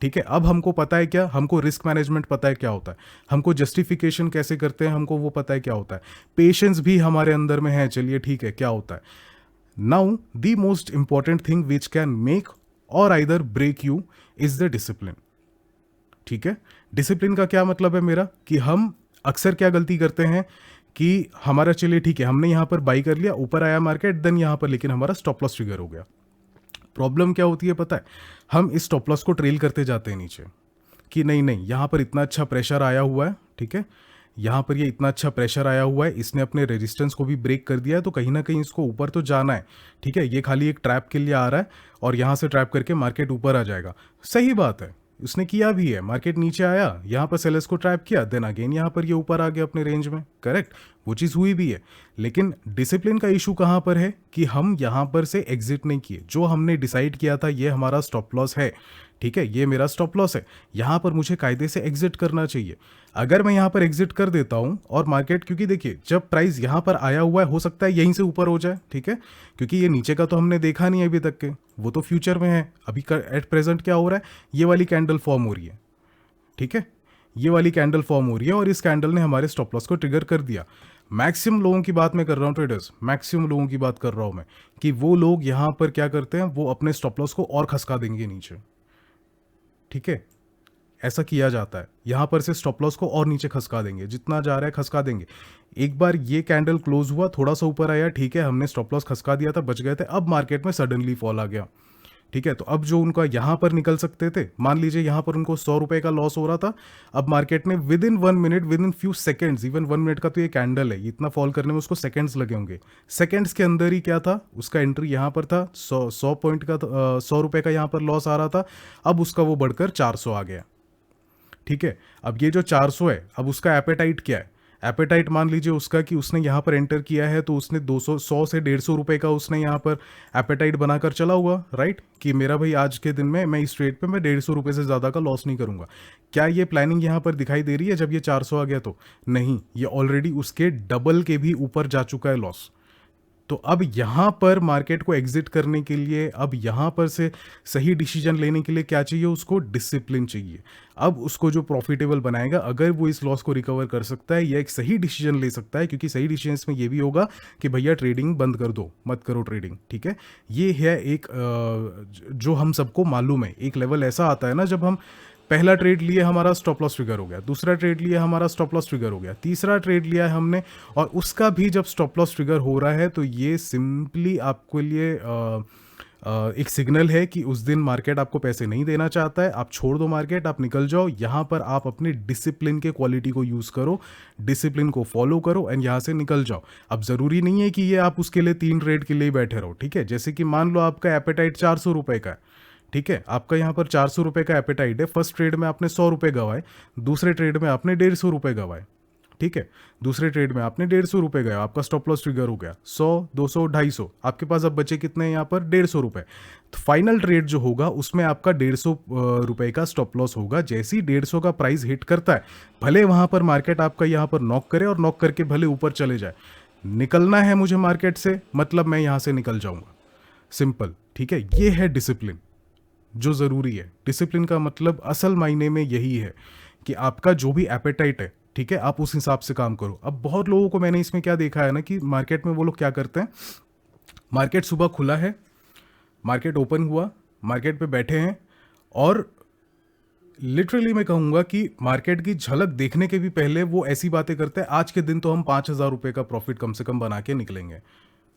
[SPEAKER 1] ठीक है। अब हमको पता है क्या, हमको रिस्क मैनेजमेंट पता है क्या होता है, हमको जस्टिफिकेशन कैसे करते हैं, हमको वो पता है क्या होता है, पेशेंस भी हमारे अंदर में है, चलिए ठीक है, क्या होता है। Now the most important thing which can make or either break you is the discipline, ठीक है। डिसिप्लिन का क्या मतलब है मेरा, कि हम अक्सर क्या गलती करते हैं, कि हमारा चलिए ठीक है, हमने यहां पर बाई कर लिया, ऊपर आया मार्केट, देन यहां पर लेकिन हमारा स्टॉप लॉस ट्रिगर हो गया। प्रॉब्लम क्या होती है पता है, हम इस स्टॉप लॉस को ट्रेल करते जाते हैं नीचे, कि नहीं नहीं यहाँ पर इतना अच्छा प्रेशर आया हुआ है, ठीक है, यहाँ पर ये इतना अच्छा प्रेशर आया हुआ है, इसने अपने रेजिस्टेंस को भी ब्रेक कर दिया है, तो कहीं ना कहीं इसको ऊपर तो जाना है, ठीक है, ये खाली एक ट्रैप के लिए आ रहा है, और यहाँ से ट्रैप करके मार्केट ऊपर आ जाएगा। सही बात है, उसने किया भी है, मार्केट नीचे आया, यहाँ पर सेलर्स को ट्रैप किया, देन अगेन यहाँ पर ये ऊपर आ गया अपने रेंज में, करेक्ट, वो चीज़ हुई भी है। लेकिन डिसिप्लिन का इशू कहाँ पर है, कि हम यहाँ पर से एग्जिट नहीं किए, जो हमने डिसाइड किया था ये हमारा स्टॉप लॉस है, ठीक है, ये मेरा स्टॉप लॉस है, यहाँ पर मुझे कायदे से एग्जिट करना चाहिए। अगर मैं यहाँ पर एग्जिट कर देता हूँ, और मार्केट, क्योंकि देखिए जब प्राइस यहाँ पर आया हुआ है, हो सकता है यहीं से ऊपर हो जाए, ठीक है, क्योंकि ये नीचे का तो हमने देखा नहीं अभी तक के, वो तो फ्यूचर में है। अभी एट प्रेजेंट क्या हो रहा है, ये वाली कैंडल फॉर्म हो रही है, ठीक है, ये वाली कैंडल फॉर्म हो रही है, और इस कैंडल ने हमारे स्टॉप लॉस को ट्रिगर कर दिया। मैक्सिमम लोगों की बात मैं कर रहा हूँ ट्रेडर्स, मैक्सिमम लोगों की बात कर रहा हूँ मैं, कि वो लोग यहाँ पर क्या करते हैं, वो अपने स्टॉप लॉस को और खसका देंगे नीचे, ठीक है, ऐसा किया जाता है, यहां पर से स्टॉप लॉस को और नीचे खसका देंगे, जितना जा रहा है खसका देंगे। एक बार ये कैंडल क्लोज हुआ, थोड़ा सा ऊपर आया, ठीक है, हमने स्टॉप लॉस खसका दिया था, बच गए थे, अब मार्केट में सडनली फॉल आ गया, ठीक है, तो अब जो उनका यहां पर निकल सकते थे, मान लीजिए यहां पर उनको 100 रुपए का लॉस हो रहा था, अब मार्केट ने with in 1 minute, with in few seconds, even 1 minute का तो ये कैंडल है, इतना फॉल करने में उसको सेकंड्स लगे होंगे, सेकंड्स के अंदर ही क्या था, उसका एंट्री यहां पर था, 100 पॉइंट का, 100 रुपए का यहां पर लॉस आ रहा था, अब उसका वो बढ़कर 400 आ गया, ठीक है। अब ये जो 400 है, अब उसका एपेटाइट क्या है, एपेटाइट मान लीजिए उसका, कि उसने यहाँ पर एंटर किया है, तो उसने 200 100 से 150 रुपए का उसने यहाँ पर एपेटाइट बनाकर चला हुआ, राइट, कि मेरा भाई आज के दिन में मैं इस ट्रेड पे मैं 150 रुपए से ज़्यादा का लॉस नहीं करूंगा। क्या ये प्लानिंग यहाँ पर दिखाई दे रही है जब ये 400 आ गया तो? नहीं, ये ऑलरेडी उसके डबल के भी ऊपर जा चुका है लॉस। तो अब यहाँ पर मार्केट को एग्जिट करने के लिए, अब यहाँ पर से सही डिसीजन लेने के लिए क्या चाहिए, उसको डिसिप्लिन चाहिए। अब उसको जो प्रॉफिटेबल बनाएगा, अगर वो इस लॉस को रिकवर कर सकता है या एक सही डिसीजन ले सकता है, क्योंकि सही डिसीजन में ये भी होगा कि भैया ट्रेडिंग बंद कर दो, मत करो ट्रेडिंग, ठीक है। ये है एक जो हम सबको मालूम है, एक लेवल ऐसा आता है ना, जब हम पहला ट्रेड लिया हमारा स्टॉप लॉस ट्रिगर हो गया, दूसरा ट्रेड लिया हमारा स्टॉप लॉस ट्रिगर हो गया, तीसरा ट्रेड लिया है हमने, और उसका भी जब स्टॉप लॉस ट्रिगर हो रहा है, तो ये सिंपली आपके लिए एक सिग्नल है कि उस दिन मार्केट आपको पैसे नहीं देना चाहता है, आप छोड़ दो मार्केट, आप निकल जाओ। यहाँ पर आप अपने डिसिप्लिन के क्वालिटी को यूज़ करो, डिसिप्लिन को फॉलो करो एंड यहाँ से निकल जाओ। अब ज़रूरी नहीं है कि ये आप उसके लिए 3 ट्रेड के लिए बैठे रहो, ठीक है। जैसे कि मान लो आपका एपेटाइट 400 रुपये का है, ठीक है, आपका यहाँ पर 400 रुपये का एपेटाइट है। फर्स्ट ट्रेड में आपने 100 रुपये गवाए, दूसरे ट्रेड में आपने 150 रुपये गवाए, ठीक है। दूसरे ट्रेड में आपने 150 रुपये गया, आपका स्टॉप लॉस ट्रिगर हो गया 100, 200, 250, आपके पास अब बचे कितने यहाँ पर 150 रुपये। तो फाइनल ट्रेड जो होगा उसमें आपका 150 रुपये का स्टॉप लॉस होगा। जैसे ही 150 का प्राइस हिट करता है, भले वहाँ पर मार्केट आपका यहाँ पर नॉक करे और नॉक करके भले ऊपर चले जाए, निकलना है मुझे मार्केट से, मतलब मैं यहाँ से निकल जाऊँगा, सिंपल, ठीक है। ये है डिसिप्लिन जो ज़रूरी है। डिसिप्लिन का मतलब असल मायने में यही है कि आपका जो भी एपेटाइट है, ठीक है, आप उस हिसाब से काम करो। अब बहुत लोगों को मैंने इसमें क्या देखा है ना कि मार्केट में वो लोग क्या करते हैं, मार्केट सुबह खुला है, मार्केट ओपन हुआ, मार्केट पे बैठे हैं और लिटरली मैं कहूँगा कि मार्केट की झलक देखने के भी पहले वो ऐसी बातें करते हैं, आज के दिन तो हम 5,000 रुपये का प्रॉफिट कम से कम बना के निकलेंगे,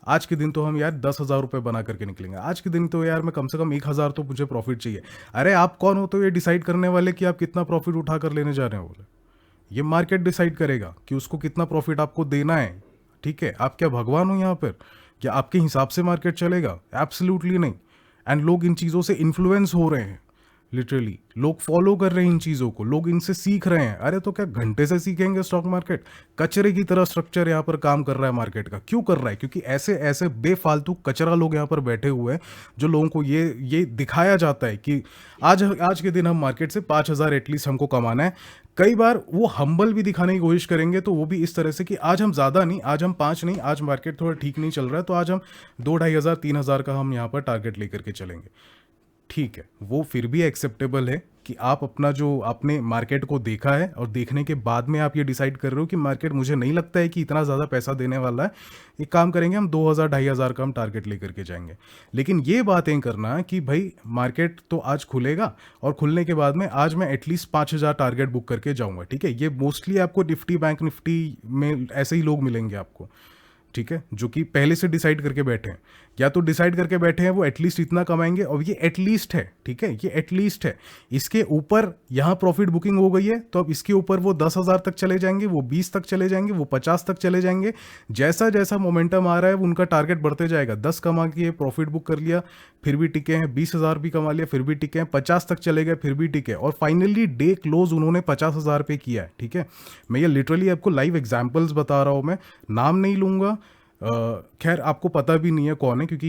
[SPEAKER 1] आज के दिन तो हम यार 10,000 रुपये बना करके निकलेंगे, आज के दिन तो यार मैं कम से कम 1,000 तो मुझे प्रॉफिट चाहिए। अरे आप कौन हो तो ये डिसाइड करने वाले कि आप कितना प्रॉफिट उठा कर लेने जा रहे हो? बोले ये मार्केट डिसाइड करेगा कि उसको कितना प्रॉफिट आपको देना है, ठीक है। आप क्या भगवान हो यहाँ पर? क्या आपके हिसाब से मार्केट चलेगा? एब्सोल्युटली नहीं। एंड लोग इन चीज़ों से इन्फ्लुएंस हो रहे हैं, लिटरली लोग फॉलो कर रहे हैं इन चीज़ों को, लोग इनसे सीख रहे हैं। अरे तो क्या घंटे से सीखेंगे स्टॉक मार्केट? कचरे की तरह स्ट्रक्चर यहाँ पर काम कर रहा है मार्केट का। क्यों कर रहा है? क्योंकि ऐसे ऐसे बेफालतू कचरा लोग यहाँ पर बैठे हुए हैं जो लोगों को ये दिखाया जाता है कि आज के दिन हम मार्केट से 5,000 एटलीस्ट हमको कमाना है। कई बार वो हम्बल भी दिखाने की कोशिश करेंगे तो वो भी इस तरह से कि आज हम ज़्यादा नहीं, आज हम 5 नहीं, आज मार्केट थोड़ा ठीक नहीं चल रहा है तो आज हम 2-2,500 3,000 का हम यहाँ पर टारगेट लेकर के चलेंगे, ठीक है। वो फिर भी एक्सेप्टेबल है कि आप अपना जो आपने मार्केट को देखा है और देखने के बाद में आप ये डिसाइड कर रहे हो कि मार्केट मुझे नहीं लगता है कि इतना ज़्यादा पैसा देने वाला है, एक काम करेंगे हम 2,000-2,500 का हम टारगेट लेकर के जाएंगे। लेकिन ये बातें करना कि भाई मार्केट तो आज खुलेगा और खुलने के बाद में आज मैं एटलीस्ट 5,000 टारगेट बुक करके जाऊँगा, ठीक है, ये मोस्टली आपको निफ्टी बैंक निफ्टी में ऐसे ही लोग मिलेंगे आपको, ठीक है, जो कि पहले से डिसाइड करके बैठे हैं। या तो डिसाइड करके बैठे हैं वो एटलीस्ट इतना कमाएंगे, और ये एटलीस्ट है, ठीक है, ये एटलीस्ट है। इसके ऊपर यहाँ प्रॉफिट बुकिंग हो गई है तो अब इसके ऊपर वो 10,000 तक चले जाएंगे, वो 20 तक चले जाएंगे, वो 50 तक चले जाएंगे। जैसा जैसा मोमेंटम आ रहा है उनका टारगेट बढ़ते जाएगा। 10 कमा के प्रॉफिट बुक कर लिया फिर भी टिके हैं, 20,000 भी कमा लिया फिर भी टिके हैं, 50 तक चले गए फिर भी टिके, और फाइनली डे क्लोज उन्होंने 50,000 पे किया है, ठीक है। मैं ये लिटरली आपको लाइव एग्जाम्पल्स बता रहा हूँ, मैं नाम नहीं लूँगा, खैर आपको पता भी नहीं है कौन है क्योंकि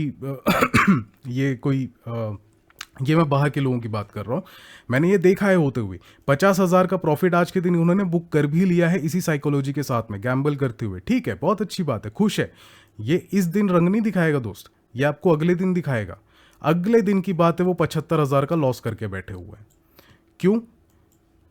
[SPEAKER 1] ये मैं बाहर के लोगों की बात कर रहा हूँ। मैंने ये देखा है होते हुए 50,000 का प्रॉफिट आज के दिन उन्होंने बुक कर भी लिया है इसी साइकोलॉजी के साथ में, गैम्बल करते हुए, ठीक है, बहुत अच्छी बात है, खुश है। ये इस दिन रंग नहीं दिखाएगा दोस्त, ये आपको अगले दिन दिखाएगा। अगले दिन की बात है वो 75,000 का लॉस करके बैठे हुए हैं। क्यों?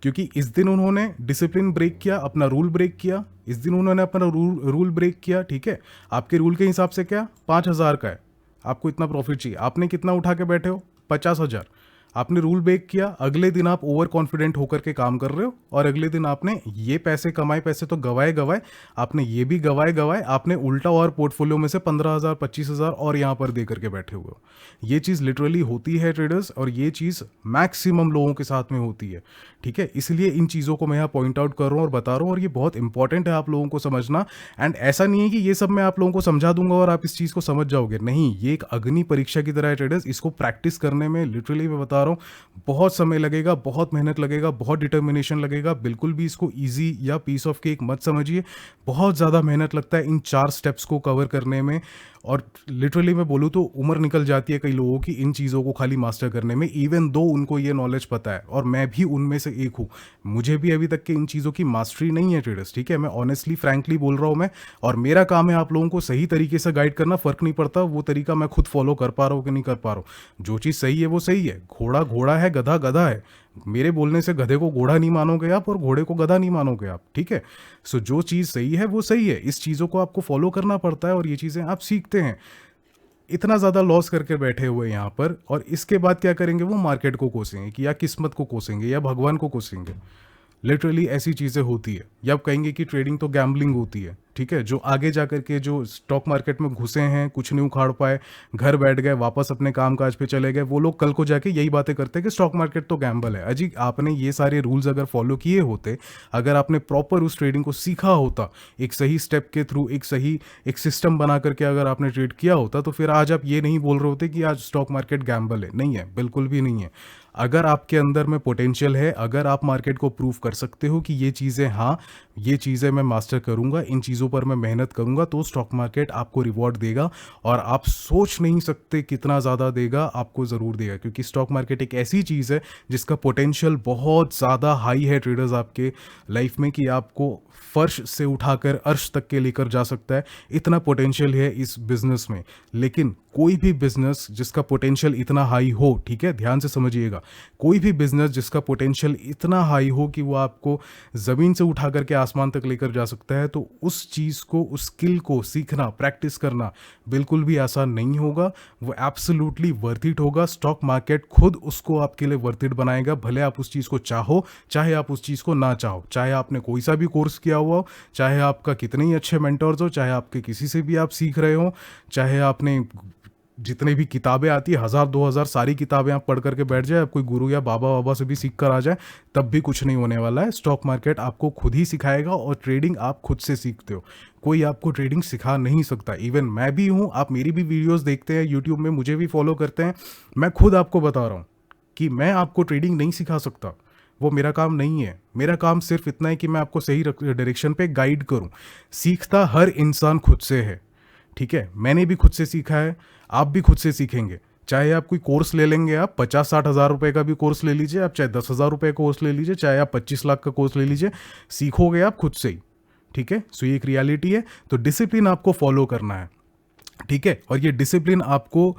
[SPEAKER 1] क्योंकि इस दिन उन्होंने डिसिप्लिन ब्रेक किया, अपना रूल ब्रेक किया, इस दिन उन्होंने अपना रूल ब्रेक किया, ठीक है। आपके रूल के हिसाब से क्या 5,000 का है, आपको इतना प्रॉफिट चाहिए, आपने कितना उठा के बैठे हो 50,000। आपने रूल ब्रेक किया, अगले दिन आप ओवर कॉन्फिडेंट होकर के काम कर रहे हो और अगले दिन आपने ये पैसे कमाए, पैसे तो गवाए, आपने ये भी गवाए, आपने उल्टा और पोर्टफोलियो में से 15,000 25,000 और यहाँ पर दे करके बैठे हुए हो। ये चीज़ लिटरली होती है ट्रेडर्स, और ये चीज़ मैक्सिमम लोगों के साथ में होती है, ठीक है। इसलिए इन चीज़ों को मैं यहाँ पॉइंट आउट कर रहा हूँ और बता रहा हूँ, और ये बहुत इंपॉर्टेंट है आप लोगों को समझना। एंड ऐसा नहीं है कि ये सब मैं आप लोगों को समझा दूंगा और आप इस चीज़ को समझ जाओगे, नहीं, ये एक अग्नि परीक्षा की तरह है ट्रेडर्स। इसको प्रैक्टिस करने में लिटरली मैं बता रहा हूँ बहुत समय लगेगा, बहुत मेहनत लगेगा, बहुत डिटर्मिनेशन लगेगा। बिल्कुल भी इसको ईजी या पीस ऑफ केक मत समझिए, बहुत ज़्यादा मेहनत लगता है इन 4 स्टेप्स को कवर करने में। और लिटरली मैं बोलूँ तो उम्र निकल जाती है कई लोगों की इन चीज़ों को खाली मास्टर करने में, इवन दो उनको ये नॉलेज पता है, और मैं भी उनमें से एक हूँ। मुझे भी अभी तक के इन चीज़ों की मास्टरी नहीं है ट्रेडर्स, ठीक है, मैं ऑनेस्टली फ्रैंकली बोल रहा हूँ मैं। और मेरा काम है आप लोगों को सही तरीके से गाइड करना, फ़र्क नहीं पड़ता वो तरीका मैं खुद फॉलो कर पा रहा हूँ कि नहीं कर पा रहा हूँ। जो चीज़ सही है वो सही है, घोड़ा घोड़ा है, गधा गधा है। मेरे बोलने से गधे को घोड़ा नहीं मानोगे आप और घोड़े को गधा नहीं मानोगे आप, ठीक है। सो जो चीज़ सही है वो सही है, इस चीज़ों को आपको फॉलो करना पड़ता है और ये चीज़ें आप सीखते हैं। इतना ज़्यादा लॉस करके बैठे हुए यहाँ पर, और इसके बाद क्या करेंगे, वो मार्केट को कोसेंगे कि या किस्मत को कोसेंगे या भगवान को कोसेंगे। लिटरली ऐसी चीज़ें होती है। या आप कहेंगे कि ट्रेडिंग तो गैम्बलिंग होती है, ठीक है, जो आगे जा कर के जो स्टॉक मार्केट में घुसे हैं, कुछ नहीं उखाड़ पाए, घर बैठ गए, वापस अपने काम काज पे चले गए, वो लोग कल को जाके यही बातें करते हैं कि स्टॉक मार्केट तो गैम्बल है। अजी आपने ये सारे रूल्स अगर फॉलो किए होते, अगर आपने प्रॉपर उस ट्रेडिंग को सीखा होता, एक सही स्टेप के थ्रू, एक सिस्टम बना करके अगर आपने ट्रेड किया होता, तो फिर आज आप ये नहीं बोल रहे होते कि आज स्टॉक मार्केट गैम्बल है। नहीं है, बिल्कुल भी नहीं है। अगर आपके अंदर में पोटेंशियल है, अगर आप मार्केट को प्रूव कर सकते हो कि ये चीज़ें, हाँ ये चीज़ें मैं मास्टर करूंगा, इन चीज़ों पर मैं मेहनत करूंगा, तो स्टॉक मार्केट आपको रिवॉर्ड देगा। और आप सोच नहीं सकते कितना ज़्यादा देगा, आपको ज़रूर देगा। क्योंकि स्टॉक मार्केट एक ऐसी चीज़ है जिसका पोटेंशियल बहुत ज़्यादा हाई है ट्रेडर्स आपके लाइफ में, कि आपको फर्श से उठाकर अर्श तक के लेकर जा सकता है। इतना पोटेंशियल है इस बिजनेस में। लेकिन कोई भी बिजनेस जिसका पोटेंशियल इतना हाई हो, ठीक है, ध्यान से समझिएगा, कोई भी बिजनेस जिसका पोटेंशियल इतना हाई हो कि वो आपको ज़मीन से उठा करके आसमान तक लेकर जा सकता है, तो उस चीज़ को, उस स्किल को सीखना, प्रैक्टिस करना बिल्कुल भी आसान नहीं होगा। वो एब्सोल्युटली वर्थ इट होगा। स्टॉक मार्केट खुद उसको आपके लिए वर्थ इट बनाएगा, भले आप उस चीज़ को चाहो, चाहे आप उस चीज़ को ना चाहो, चाहे आपने कोई सा भी कोर्स किया हुआ हो, चाहे आपका कितने ही अच्छे मेंटर्स हो, चाहे आपके किसी से भी आप सीख रहे हो, चाहे आपने जितने भी किताबें आती है 1000-2000 सारी किताबें आप पढ़ करके बैठ जाए, आप कोई गुरु या बाबा बाबा से भी सीख कर आ जाए, तब भी कुछ नहीं होने वाला है। स्टॉक मार्केट आपको खुद ही सिखाएगा, और ट्रेडिंग आप खुद से सीखते हो, कोई आपको ट्रेडिंग सिखा नहीं सकता। इवन मैं भी हूँ, आप मेरी भी वीडियोस देखते हैं यूट्यूब में, मुझे भी फॉलो करते हैं, मैं खुद आपको बता रहा हूँ कि मैं आपको ट्रेडिंग नहीं सिखा सकता, वो मेरा काम नहीं है। मेरा काम सिर्फ इतना है कि मैं आपको सही डायरेक्शन पे गाइड करूँ। सीखता हर इंसान खुद से है, ठीक है, मैंने भी खुद से सीखा है, आप भी खुद से सीखेंगे। चाहे आप कोई कोर्स ले लेंगे, आप 50-60 हज़ार रुपए का भी कोर्स ले लीजिए, आप चाहे 10,000 रुपए का कोर्स ले लीजिए, चाहे आप 25 लाख का कोर्स ले लीजिए, सीखोगे आप खुद से ही, ठीक है। सो ये एक रियलिटी है। तो डिसिप्लिन आपको फॉलो करना है, ठीक है, और ये डिसिप्लिन आपको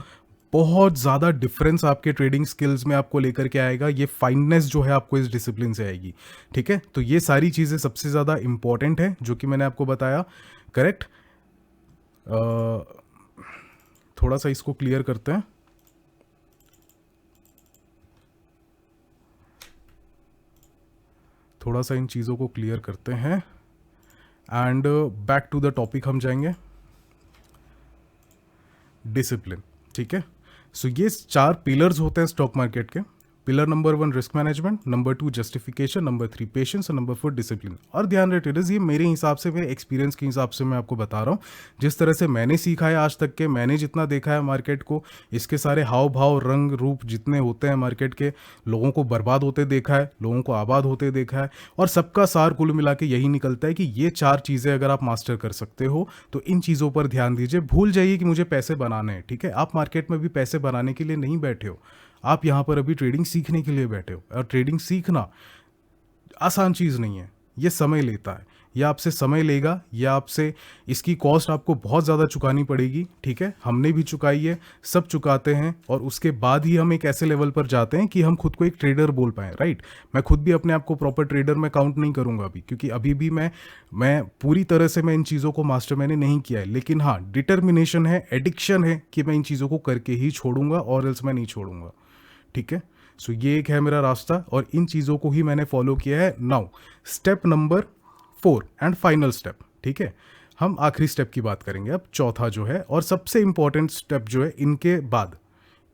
[SPEAKER 1] बहुत ज़्यादा डिफरेंस आपके ट्रेडिंग स्किल्स में आपको लेकर के आएगा। ये फाइननेस जो है आपको इस डिसिप्लिन से आएगी, ठीक है। तो ये सारी चीज़ें सबसे ज़्यादा इंपॉर्टेंट है जो कि मैंने आपको बताया, करेक्ट। थोड़ा सा इसको क्लियर करते हैं। थोड़ा सा इन चीज़ों को क्लियर करते हैं and back to the topic हम जाएंगे, डिसिप्लिन, ठीक है। सो ये 4 पिलर्स होते हैं स्टॉक मार्केट के। Pillar number 1 risk management, number 2 justification, number 3 patience और नंबर 4 डिसिप्लिन। और ध्यान रहे ट्रेडर्स, ये मेरे हिसाब से, मेरे एक्सपीरियंस के हिसाब से मैं आपको बता रहा हूँ, जिस तरह से मैंने सीखा है आज तक के, मैंने जितना देखा है मार्केट को, इसके सारे हाव भाव, रंग रूप जितने होते हैं मार्केट के, लोगों को बर्बाद होते देखा है, लोगों को आबाद होते देखा है, और सबका सार कुल मिला के यही निकलता है कि ये 4 चीज़ें अगर आप मास्टर कर सकते हो तो इन चीज़ों पर ध्यान दीजिए। भूल जाइए कि मुझे पैसे बनाने हैं, ठीक है। आप मार्केट में भी पैसे बनाने के लिए नहीं बैठे हो, आप यहाँ पर अभी ट्रेडिंग सीखने के लिए बैठे हो। और ट्रेडिंग सीखना आसान चीज़ नहीं है, ये समय लेता है, ये आपसे समय लेगा, ये आपसे, इसकी कॉस्ट आपको बहुत ज़्यादा चुकानी पड़ेगी, ठीक है। हमने भी चुकाई है, सब चुकाते हैं, और उसके बाद ही हम एक ऐसे लेवल पर जाते हैं कि हम खुद को एक ट्रेडर बोल पाएँ, राइट। मैं खुद भी अपने आप को प्रॉपर ट्रेडर में काउंट नहीं करूँगा अभी, क्योंकि अभी भी मैं पूरी तरह से मैं इन चीज़ों को मास्टर मैंने नहीं किया है। लेकिन हाँ, डिटर्मिनेशन है, एडिक्शन है कि मैं इन चीज़ों को करके ही छोड़ूंगा, और एल्स मैं नहीं छोड़ूंगा, ठीक है। सो ये एक है मेरा रास्ता, और इन चीज़ों को ही मैंने फॉलो किया है। Now step number 4 and final step, ठीक है, हम आखिरी स्टेप की बात करेंगे अब, चौथा जो है और सबसे इंपॉर्टेंट स्टेप जो है इनके बाद,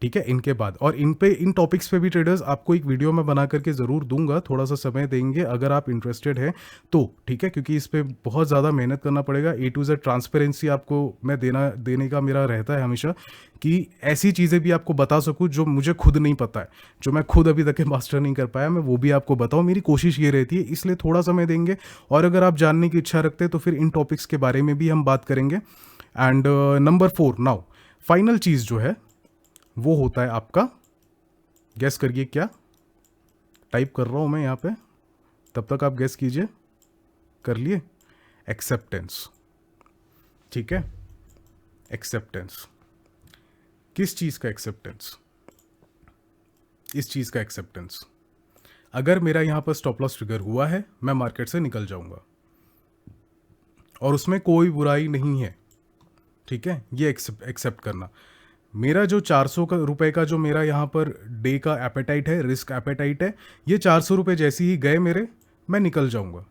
[SPEAKER 1] ठीक है, इनके बाद। और इन टॉपिक्स पे भी ट्रेडर्स आपको एक वीडियो में बना करके ज़रूर दूंगा, थोड़ा सा समय देंगे अगर आप इंटरेस्टेड हैं तो, ठीक है, क्योंकि इस पे बहुत ज़्यादा मेहनत करना पड़ेगा। A to Z ट्रांसपेरेंसी आपको मैं देने का मेरा रहता है हमेशा, कि ऐसी चीज़ें भी आपको बता सकूं जो मुझे खुद नहीं पता है, जो मैं खुद अभी तक मास्टर नहीं कर पाया, मैं वो भी आपको बताऊं। मेरी कोशिश ये रहती है, इसलिए थोड़ा समय देंगे। और अगर आप जानने की इच्छा रखते हैं तो फिर इन टॉपिक्स के बारे में भी हम बात करेंगे। एंड नंबर 4, नाउ फाइनल चीज़ जो है वो होता है आपका, गैस करिए क्या टाइप कर रहा हूं मैं यहाँ पे, तब तक आप गैस कीजिए, कर लिए, एक्सेप्टेंस, ठीक है। एक्सेप्टेंस, किस चीज़ का एक्सेप्टेंस? इस चीज़ का एक्सेप्टेंस। अगर मेरा यहाँ पर स्टॉप लॉस ट्रिगर हुआ है, मैं मार्केट से निकल जाऊंगा, और उसमें कोई बुराई नहीं है, ठीक है। ये एक्सेप्ट करना। मेरा जो 400 रुपए का जो मेरा यहाँ पर डे का एपेटाइट है, रिस्क एपेटाइट है, ये 400 रुपये जैसे ही गए मेरे, मैं निकल जाऊँगा,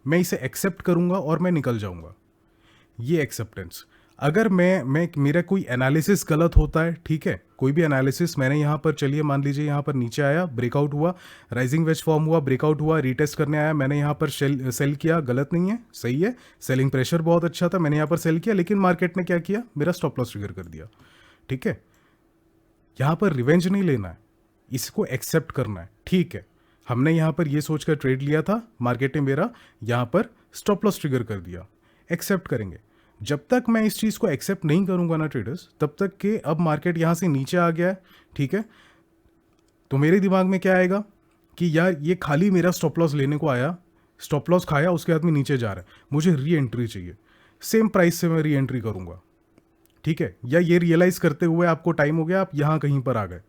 [SPEAKER 1] मैं इसे एक्सेप्ट करूँगा और मैं निकल जाऊँगा। ये एक्सेप्टेंस। अगर मैं मेरा कोई एनालिसिस गलत होता है, ठीक है, कोई भी एनालिसिस मैंने यहाँ पर, चलिए मान लीजिए यहाँ पर नीचे आया, ब्रेकआउट हुआ, राइजिंग वेज फॉर्म हुआ, ब्रेकआउट हुआ, रीटेस्ट करने आया, मैंने यहाँ पर सेल किया, गलत नहीं है, सही है, सेलिंग प्रेशर बहुत अच्छा था, मैंने यहाँ पर सेल किया, लेकिन मार्केट ने क्या किया, मेरा स्टॉप लॉस ट्रिगर कर दिया, ठीक है। यहाँ पर रिवेंज नहीं लेना है, इसको एक्सेप्ट करना है, ठीक है। हमने यहाँ पर ये सोचकर ट्रेड लिया था, मार्केट ने मेरा यहाँ पर स्टॉप लॉस ट्रिगर कर दिया, एक्सेप्ट करेंगे। जब तक मैं इस चीज़ को एक्सेप्ट नहीं करूँगा ना ट्रेडर्स, तब तक कि अब मार्केट यहाँ से नीचे आ गया है, ठीक है, तो मेरे दिमाग में क्या आएगा कि यार ये खाली मेरा स्टॉप लॉस लेने को आया, स्टॉप लॉस खाया, उसके बाद में नीचे जा रहा है, मुझे री एंट्री चाहिए, सेम प्राइस से मैं री एंट्री करूँगा, ठीक है। या ये रियलाइज़ करते हुए आपको टाइम हो गया, आप यहाँ कहीं पर आ गए,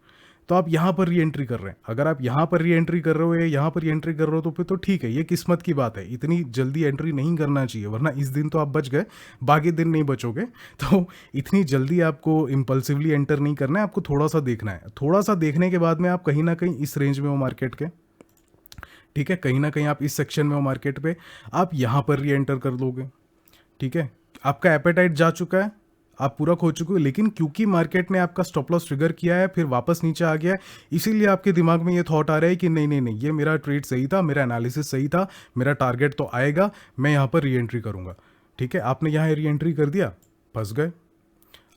[SPEAKER 1] तो आप यहाँ पर री एंट्री कर रहे हैं। अगर आप यहाँ पर री एंट्री कर रहे हो या यहाँ पर री एंट्री कर रहे हो तो फिर तो ठीक है, ये किस्मत की बात है, इतनी जल्दी एंट्री नहीं करना चाहिए, वरना इस दिन तो आप बच गए, बाकी दिन नहीं बचोगे। तो इतनी जल्दी आपको इम्पल्सिवली एंटर नहीं करना है, आपको थोड़ा सा देखना है, थोड़ा सा देखने के बाद में आप कहीं ना कहीं इस रेंज में हो मार्केट के, ठीक है, कहीं ना कहीं आप इस सेक्शन में हो मार्केट पे, आप यहाँ पर री एंटर कर लोगे, ठीक है। आपका एपेटाइट जा चुका है, आप पूरा खो चुके हो, लेकिन क्योंकि मार्केट ने आपका स्टॉप लॉस ट्रिगर किया है, फिर वापस नीचे आ गया है, इसीलिए आपके दिमाग में ये थॉट आ रहा है कि नहीं नहीं नहीं, ये मेरा ट्रेड सही था, मेरा एनालिसिस सही था, मेरा टारगेट तो आएगा, मैं यहाँ पर री एंट्री करूँगा, ठीक है। आपने यहाँ री एंट्री कर दिया, फंस गए।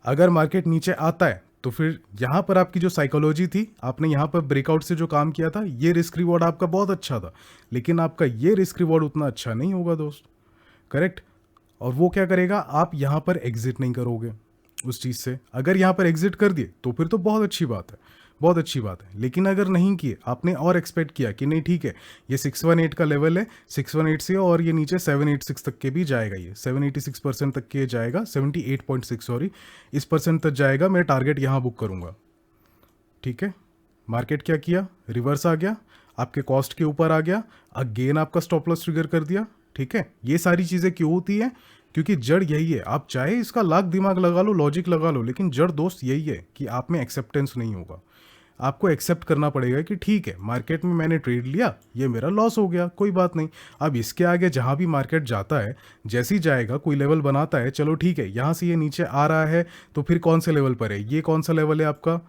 [SPEAKER 1] अगर मार्केट नीचे आता है तो फिर यहाँ पर आपकी जो साइकोलॉजी थी, आपने यहाँ पर ब्रेकआउट से जो काम किया था, ये रिस्क रिवॉर्ड आपका बहुत अच्छा था, लेकिन आपका ये रिस्क रिवॉर्ड उतना अच्छा नहीं होगा दोस्त, करेक्ट। और वो क्या करेगा, आप यहाँ पर एग्जिट नहीं करोगे उस चीज़ से। अगर यहाँ पर एग्जिट कर दिए तो फिर तो बहुत अच्छी बात है, बहुत अच्छी बात है, लेकिन अगर नहीं किए, आपने और एक्सपेक्ट किया कि नहीं ठीक है, ये 618 का लेवल है, 618 से और ये नीचे 786 तक के भी जाएगा, ये 786% तक के जाएगा, 78.6 सॉरी, इस परसेंट तक जाएगा, मैं टारगेट यहाँ बुक करूँगा, ठीक है। मार्केट क्या किया, रिवर्स आ गया, आपके कॉस्ट के ऊपर आ गया, अगेन आपका स्टॉप लॉस ट्रिगर कर दिया, ठीक है। ये सारी चीज़ें क्यों होती है, क्योंकि जड़ यही है। आप चाहे इसका लाख दिमाग लगा लो, लॉजिक लगा लो, लेकिन जड़ दोस्त यही है कि आप में एक्सेप्टेंस नहीं होगा। आपको एक्सेप्ट करना पड़ेगा कि ठीक है, मार्केट में मैंने ट्रेड लिया, ये मेरा लॉस हो गया, कोई बात नहीं। अब इसके आगे जहाँ भी मार्केट जाता है, जैसे ही जाएगा, कोई लेवल बनाता है, चलो ठीक है, यहाँ से ये नीचे आ रहा है, तो फिर कौन से लेवल पर है, ये कौन सा लेवल है आपका,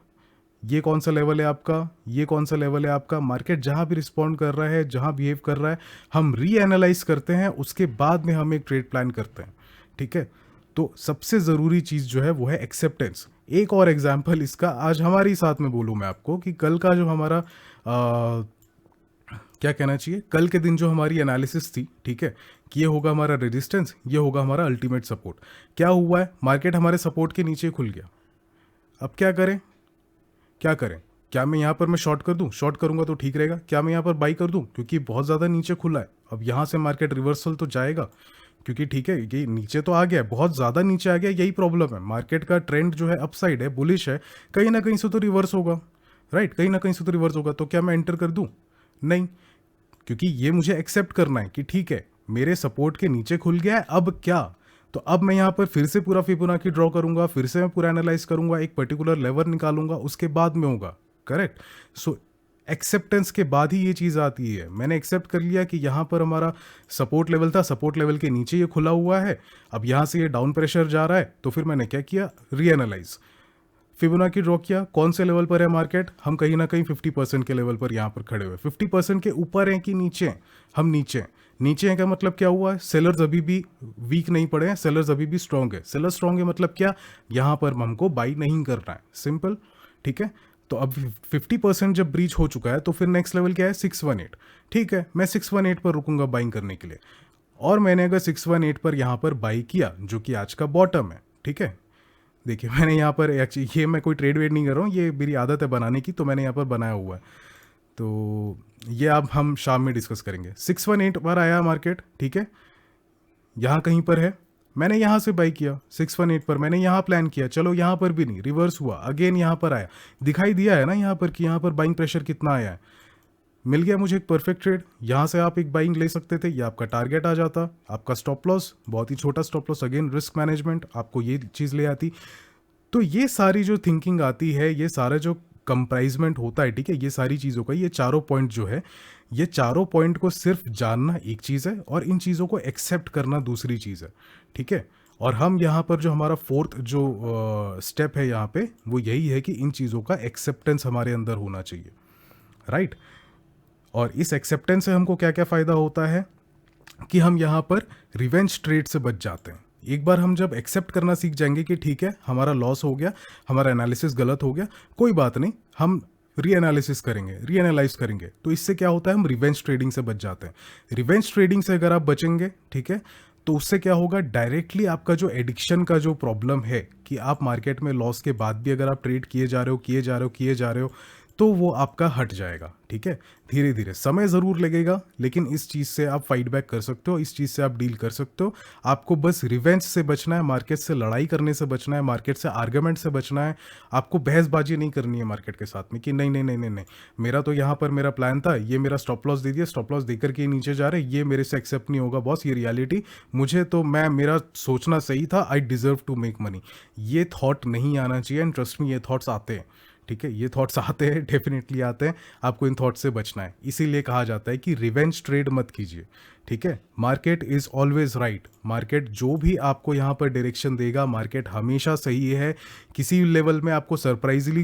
[SPEAKER 1] ये कौन सा लेवल है आपका, ये कौन सा लेवल है आपका। मार्केट जहाँ भी रिस्पॉन्ड कर रहा है, जहाँ बिहेव कर रहा है, हम री एनालाइज करते हैं, उसके बाद में हम एक ट्रेड प्लान करते हैं, ठीक है। तो सबसे ज़रूरी चीज़ जो है वो है एक्सेप्टेंस। एक और एग्जांपल इसका आज हमारे साथ में बोलूँ मैं आपको कि कल का जो हमारा क्या कहना चाहिए, कल के दिन जो हमारी एनालिसिस थी, ठीक है, कि ये होगा हमारा रेजिस्टेंस, ये होगा हमारा अल्टीमेट सपोर्ट। क्या हुआ है, मार्केट हमारे सपोर्ट के नीचे खुल गया। अब क्या करें, क्या करें, क्या मैं यहाँ पर मैं शॉर्ट कर दूँ, शॉर्ट करूँगा तो ठीक रहेगा, क्या मैं यहाँ पर बाई कर दूँ, क्योंकि बहुत ज़्यादा नीचे खुला है। अब यहाँ से मार्केट रिवर्सल तो जाएगा, क्योंकि ठीक है, ये नीचे तो आ गया, बहुत ज़्यादा नीचे आ गया, यही प्रॉब्लम है। मार्केट का ट्रेंड जो है अपसाइड है, बुलिश है, कहीं ना कहीं से तो रिवर्स होगा, राइट, कहीं ना कहीं से तो रिवर्स होगा। तो क्या मैं एंटर कर दूँ, नहीं, क्योंकि ये मुझे एक्सेप्ट करना है कि ठीक है, मेरे सपोर्ट के नीचे खुल गया है, अब क्या। तो अब मैं यहाँ पर फिर से पूरा फिबोनाची ड्रॉ करूंगा, फिर से मैं पूरा एनालाइज करूंगा, एक पर्टिकुलर लेवल निकालूंगा, उसके बाद में होगा, करेक्ट। सो एक्सेप्टेंस के बाद ही ये चीज़ आती है। मैंने एक्सेप्ट कर लिया कि यहाँ पर हमारा सपोर्ट लेवल था, सपोर्ट लेवल के नीचे ये खुला हुआ है, अब यहाँ से ये डाउन प्रेशर जा रहा है, तो फिर मैंने क्या किया, री एनालाइज, फिबोनाची ड्रॉ किया, कौन से लेवल पर है मार्केट, हम कहीं ना कहीं 50% के लेवल पर यहाँ पर खड़े हुए, 50% के ऊपर हैं कि नीचे हैं, हम नीचे हैं। नीचे हैं का मतलब क्या हुआ है, सेलर्स अभी भी वीक नहीं पड़े हैं, सेलर्स अभी भी स्ट्रांग है। सेलर स्ट्रांग है मतलब क्या, यहाँ पर हमको बाई नहीं करना है, सिंपल, ठीक है। तो अब 50% जब ब्रीच हो चुका है, तो फिर नेक्स्ट लेवल क्या है, 618, ठीक है, मैं 618 पर रुकूंगा बाइंग करने के लिए। और मैंने अगर 618 पर यहाँ पर बाई किया, जो कि आज का बॉटम है, ठीक है, देखिए मैंने यहाँ पर एक्चुअली, ये मैं कोई ट्रेड वेड नहीं कर रहा हूँ, ये मेरी आदत है बनाने की, तो मैंने यहाँ पर बनाया हुआ है, तो ये अब हम शाम में डिस्कस करेंगे। 618 पर आया मार्केट, ठीक है, यहाँ कहीं पर है, मैंने यहाँ से बाई किया 618 पर, मैंने यहाँ प्लान किया, चलो यहाँ पर भी नहीं, रिवर्स हुआ, अगेन यहाँ पर आया, दिखाई दिया है ना यहाँ पर कि यहाँ पर बाइंग प्रेशर कितना आया है, मिल गया मुझे एक परफेक्ट ट्रेड। यहाँ से आप एक बाइंग ले सकते थे, ये आपका टारगेट आ जाता, आपका स्टॉप लॉस बहुत ही छोटा stop loss, again risk management आपको ये चीज़ ले आती। तो ये सारी जो थिंकिंग आती है, ये सारा जो कंप्राइजमेंट होता है, ठीक है, ये सारी चीज़ों का, ये चारों पॉइंट जो है, ये चारों पॉइंट को सिर्फ जानना एक चीज़ है, और इन चीज़ों को एक्सेप्ट करना दूसरी चीज़ है, ठीक है। और हम यहाँ पर जो हमारा फोर्थ जो स्टेप है यहाँ पे वो यही है कि इन चीज़ों का एक्सेप्टेंस हमारे अंदर होना चाहिए, राइट। और इस एक्सेप्टेंस से हमको क्या क्या फ़ायदा होता है कि हम यहाँ पर रिवेंज ट्रेड से बच जाते हैं। एक बार हम जब एक्सेप्ट करना सीख जाएंगे कि ठीक है हमारा लॉस हो गया, हमारा एनालिसिस गलत हो गया, कोई बात नहीं, हम रीएनालिसिस करेंगे, रीएनालाइज करेंगे, तो इससे क्या होता है, हम रिवेंज ट्रेडिंग से बच जाते हैं। रिवेंज ट्रेडिंग से अगर आप बचेंगे, ठीक है, तो उससे क्या होगा, डायरेक्टली आपका जो एडिक्शन का जो प्रॉब्लम है कि आप मार्केट में लॉस के बाद भी अगर आप ट्रेड किए जा रहे हो, किए जा रहे हो, किए जा रहे हो, तो वो आपका हट जाएगा, ठीक है। धीरे धीरे समय ज़रूर लगेगा, लेकिन इस चीज़ से आप फाइट बैक कर सकते हो, इस चीज़ से आप डील कर सकते हो। आपको बस रिवेंज से बचना है, मार्केट से लड़ाई करने से बचना है, मार्केट से आर्गुमेंट से बचना है। आपको बहसबाजी नहीं करनी है मार्केट के साथ में कि नहीं नहीं नहीं नहीं नहीं, मेरा तो यहाँ पर मेरा प्लान था, ये मेरा स्टॉप लॉस दे दिया, स्टॉप लॉस देकर के नीचे जा रहे, ये मेरे से एक्सेप्ट नहीं होगा बॉस, ये रियलिटी, मुझे तो मेरा सोचना सही था, I deserve to make money. ये थॉट नहीं आना चाहिए, एंड ट्रस्ट मी ये थॉट्स आते हैं, ठीक है, ये थॉट्स आते हैं, डेफिनेटली आते हैं। आपको इन थॉट्स से बचना है, इसीलिए कहा जाता है कि रिवेंज ट्रेड मत कीजिए, ठीक है। Market is always right, market जो भी आपको यहाँ पर डायरेक्शन देगा, मार्केट हमेशा सही है। किसी लेवल में आपको सरप्राइजिंगली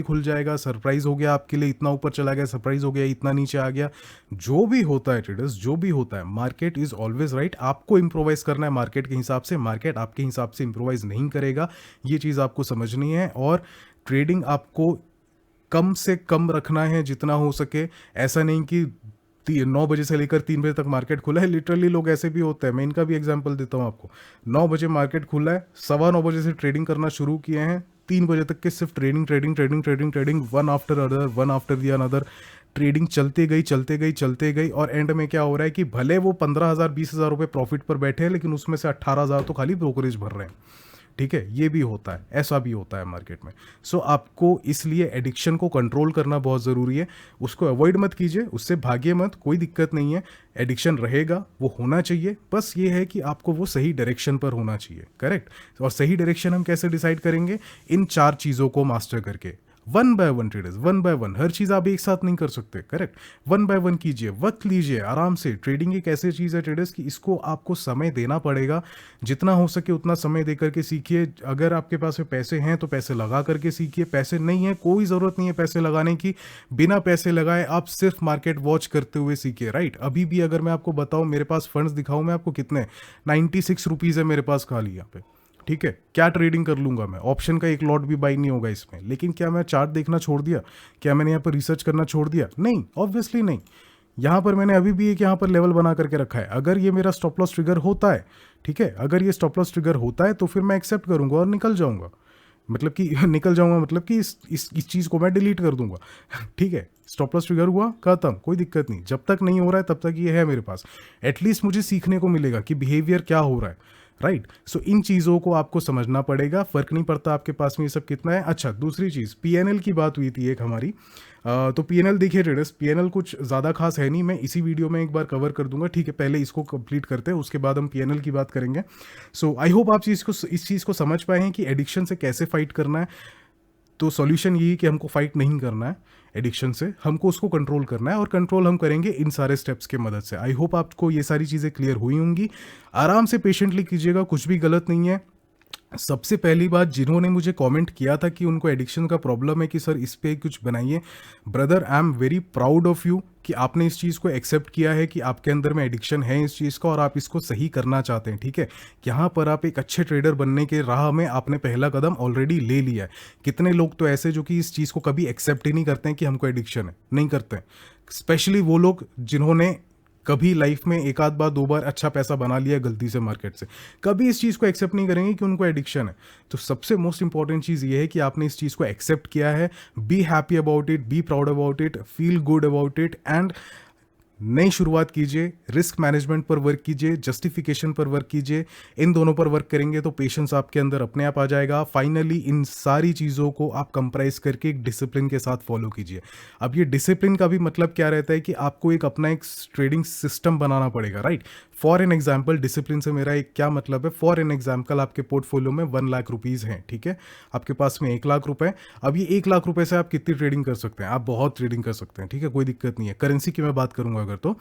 [SPEAKER 1] खुल जाएगा, सरप्राइज हो गया आपके लिए, इतना ऊपर चला गया, सरप्राइज हो गया, इतना नीचे आ गया, जो भी होता है ट्रेडर्स, जो भी होता है, मार्केट इज़ ऑलवेज राइट। आपको इम्प्रोवाइज करना है मार्केट के हिसाब से, मार्केट आपके हिसाब से इम्प्रोवाइज नहीं करेगा, ये चीज़ आपको समझनी है। और ट्रेडिंग आपको कम से कम रखना है जितना हो सके। ऐसा नहीं कि 9 बजे से लेकर 3 बजे तक मार्केट खुला है, लिटरली लोग ऐसे भी होते हैं, मैं इनका भी एग्जांपल देता हूँ आपको। 9 बजे मार्केट खुला है, 9:15 बजे से ट्रेडिंग करना शुरू किए हैं, 3 बजे तक के सिर्फ trading trading trading trading trading, one after other, one after the another, trading चलते गई चलते गई चलते गई। और एंड में क्या हो रहा है कि भले वो 15,000 20,000 रुपये प्रॉफिट पर बैठे हैं, लेकिन उसमें से 18,000 तो खाली ब्रोकरेज भर रहे हैं, ठीक है। ये भी होता है, ऐसा भी होता है मार्केट में। सो आपको इसलिए एडिक्शन को कंट्रोल करना बहुत ज़रूरी है, उसको अवॉइड मत कीजिए, उससे भागिए मत, कोई दिक्कत नहीं है। एडिक्शन रहेगा, वो होना चाहिए, बस ये है कि आपको वो सही डायरेक्शन पर होना चाहिए, करेक्ट। और सही डायरेक्शन हम कैसे डिसाइड करेंगे, इन 4 चीज़ों को मास्टर करके, one by one traders, one by one, हर चीज़ आप एक साथ नहीं कर सकते, करेक्ट। वन बाय वन कीजिए, वक्त लीजिए आराम से। ट्रेडिंग एक ऐसी चीज़ है ट्रेडर्स कि इसको आपको समय देना पड़ेगा, जितना हो सके उतना समय दे करके सीखिए। अगर आपके पास में पैसे हैं तो पैसे लगा करके सीखिए, पैसे नहीं है कोई ज़रूरत नहीं है पैसे लगाने की, बिना पैसे लगाए आप सिर्फ मार्केट वॉच करते हुए सीखिए, राइट। अभी भी अगर मैं आपको बताऊँ, मेरे पास फंड्स दिखाऊँ मैं आपको, कितने 96 रुपीज़ है मेरे पास खाली यहाँ पे, ठीक है। क्या ट्रेडिंग कर लूंगा मैं, ऑप्शन का एक लॉट भी बाई नहीं होगा इसमें। लेकिन क्या मैं चार्ट देखना छोड़ दिया, क्या मैंने यहाँ पर रिसर्च करना छोड़ दिया, नहीं, ऑब्वियसली नहीं। यहाँ पर मैंने अभी भी एक यहाँ पर लेवल बना करके रखा है, अगर ये मेरा स्टॉप लॉस ट्रिगर होता है, ठीक है, अगर ये स्टॉप लॉस ट्रिगर होता है तो फिर मैं एक्सेप्ट करूंगा और निकल जाऊंगा, मतलब कि निकल जाऊंगा, मतलब कि इस चीज़ को मैं डिलीट कर दूंगा, ठीक है। स्टॉप लॉस ट्रिगर हुआ, खत्म, कोई दिक्कत नहीं। जब तक नहीं हो रहा है तब तक ये है मेरे पास, एटलीस्ट मुझे सीखने को मिलेगा कि बिहेवियर क्या हो रहा है, राइट। सो इन चीज़ों को आपको समझना पड़ेगा, फ़र्क नहीं पड़ता आपके पास में ये सब कितना है। अच्छा, दूसरी चीज़, पीएनएल की बात हुई थी एक हमारी, तो पीएनएल देखिए ट्रेडर्स, पीएनएल कुछ ज़्यादा खास है नहीं, मैं इसी वीडियो में एक बार कवर कर दूंगा, ठीक है। पहले इसको कंप्लीट करते हैं, उसके बाद हम पीएनएल की बात करेंगे। सो आई होप आप इस चीज़ को समझ पाए हैं कि एडिक्शन से कैसे फाइट करना है। तो सॉल्यूशन यही कि हमको फाइट नहीं करना है एडिक्शन से, हमको उसको कंट्रोल करना है, और कंट्रोल हम करेंगे इन सारे स्टेप्स के मदद से। आई होप आपको ये सारी चीज़ें क्लियर हुई होंगी। आराम से पेशेंटली कीजिएगा, कुछ भी गलत नहीं है। सबसे पहली बात, जिन्होंने मुझे कमेंट किया था कि उनको एडिक्शन का प्रॉब्लम है कि सर इस पे कुछ बनाइए, brother I am very proud of you कि आपने इस चीज़ को एक्सेप्ट किया है कि आपके अंदर में एडिक्शन है इस चीज़ का, और आप इसको सही करना चाहते हैं, ठीक है। यहाँ पर आप एक अच्छे ट्रेडर बनने के राह में आपने पहला कदम ऑलरेडी ले लिया है। कितने लोग तो ऐसे जो कि इस चीज़ को कभी एक्सेप्ट ही नहीं करते हैं कि हमको एडिक्शन है, नहीं करते हैं। स्पेशली वो लोग जिन्होंने कभी लाइफ में एक आध बार 2 बार अच्छा पैसा बना लिया गलती से मार्केट से, कभी इस चीज़ को एक्सेप्ट नहीं करेंगे कि उनको एडिक्शन है। तो सबसे मोस्ट इंपॉर्टेंट चीज़ ये है कि आपने इस चीज़ को एक्सेप्ट किया है। Be happy about it, be proud about it, feel good about it, and नई शुरुआत कीजिए। रिस्क मैनेजमेंट पर वर्क कीजिए, जस्टिफिकेशन पर वर्क कीजिए। इन दोनों पर वर्क करेंगे तो पेशेंस आपके अंदर अपने आप आ जाएगा। फाइनली इन सारी चीज़ों को आप कंप्राइज करके एक डिसिप्लिन के साथ फॉलो कीजिए। अब ये डिसिप्लिन का भी मतलब क्या रहता है कि आपको एक अपना एक ट्रेडिंग सिस्टम बनाना पड़ेगा, right. For an example, discipline से मेरा एक क्या मतलब है, फॉर एन एग्जाम्पल आपके पोर्टफोलियो में 1 लाख रुपीज़ हैं, ठीक है, आपके पास में 1 लाख रुपए। अब ये 1 लाख रुपए से आप कितनी ट्रेडिंग कर सकते हैं, आप बहुत ट्रेडिंग कर सकते हैं, ठीक है, कोई दिक्कत नहीं है। करेंसी की मैं बात करूंगा अगर, तो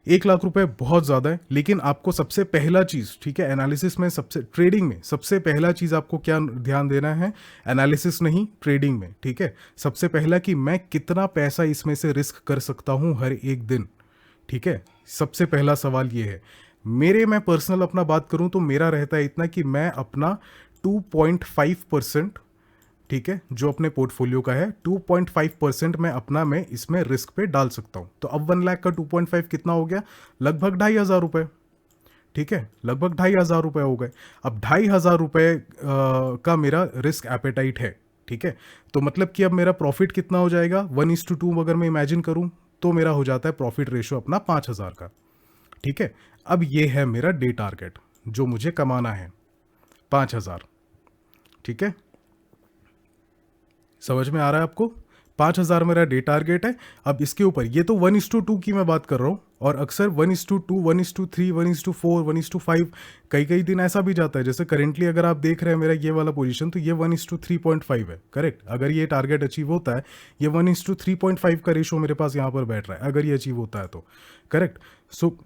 [SPEAKER 1] 1 लाख रुपए बहुत ज़्यादा है, लेकिन आपको सबसे पहला चीज़, ठीक है, एनालिसिस में सबसे, ट्रेडिंग में सबसे पहला चीज़ आपको क्या ध्यान देना है, एनालिसिस नहीं, ट्रेडिंग में, ठीक है, सबसे पहला कि मैं कितना पैसा इसमें से रिस्क कर सकता हूँ हर एक दिन, ठीक है, सबसे पहला सवाल ये है। मैं पर्सनल अपना बात करूँ तो मेरा रहता है इतना कि मैं अपना 2.5%, ठीक है, जो अपने पोर्टफोलियो का है 2.5% मैं इसमें रिस्क पे डाल सकता हूँ। तो अब 1 लाख का 2.5 कितना हो गया, लगभग 2,500 रुपये, ठीक है, लगभग 2,500 रुपये हो गए। अब 2,500 रुपये का मेरा रिस्क एपेटाइट है, ठीक है, तो मतलब कि अब मेरा प्रॉफिट कितना हो जाएगा, 1:2 अगर मैं इमेजिन करूँ तो मेरा हो जाता है प्रॉफिट रेशो अपना 5,000 का, ठीक है। अब ये है मेरा डे टारगेट जो मुझे कमाना है, 5,000, ठीक है, समझ में आ रहा है आपको, 5,000 मेरा डे टारगेट है। अब इसके ऊपर ये तो 1:2 की मैं बात कर रहा हूँ, और अक्सर 1:2, 1:3, 1:4, 1:5, कई कई दिन ऐसा भी जाता है, जैसे करेंटली अगर आप देख रहे हैं मेरा ये वाला पोजीशन, तो ये 1:3.5 है, करेक्ट। अगर ये टारगेट अचीव होता है, ये 1:3.5 का रेशो मेरे पास यहाँ पर बैठ रहा है, अगर ये अचीव होता है तो, करेक्ट। सो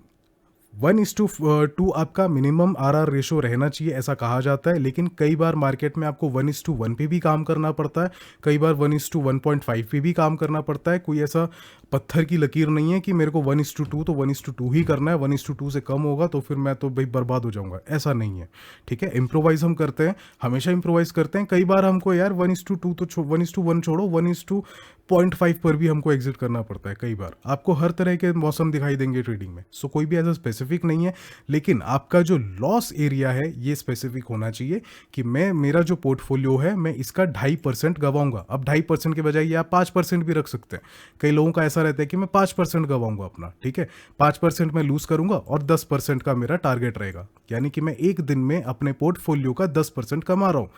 [SPEAKER 1] 1:2 आपका मिनिमम RR रेशो रहना चाहिए, ऐसा कहा जाता है, लेकिन कई बार मार्केट में आपको 1:1 पे भी काम करना पड़ता है, कई बार 1:1.5 पे भी काम करना पड़ता है। कोई ऐसा पत्थर की लकीर नहीं है कि मेरे को 1:2 तो 1:2 ही करना है, 1:2 से कम होगा तो फिर मैं तो भाई बर्बाद हो जाऊंगा, ऐसा नहीं है, ठीक है। इम्प्रोवाइज हम करते हैं, हमेशा इम्प्रोवाइज करते हैं। कई बार हमको यार 1:2 तो 1:1 छोड़ो, 1:0.5 पर भी हमको एग्जिट करना पड़ता है कई बार। आपको हर तरह के मौसम दिखाई देंगे ट्रेडिंग में, सो कोई भी ऐसा स्पेसिफिक नहीं है, लेकिन आपका जो लॉस एरिया है ये स्पेसिफिक होना चाहिए कि मेरा जो पोर्टफोलियो है मैं इसका 2.5% गवाऊंगा। अब 2.5% के बजाय ये आप 5% भी रख सकते हैं। कई लोगों का ऐसा रहता है कि मैं 5% गवाऊंगा अपना, ठीक है, 5% मैं लूज करूंगा और 10% का मेरा टारगेट रहेगा, यानी कि मैं एक दिन में अपने पोर्टफोलियो का 10% कमा रहा हूं।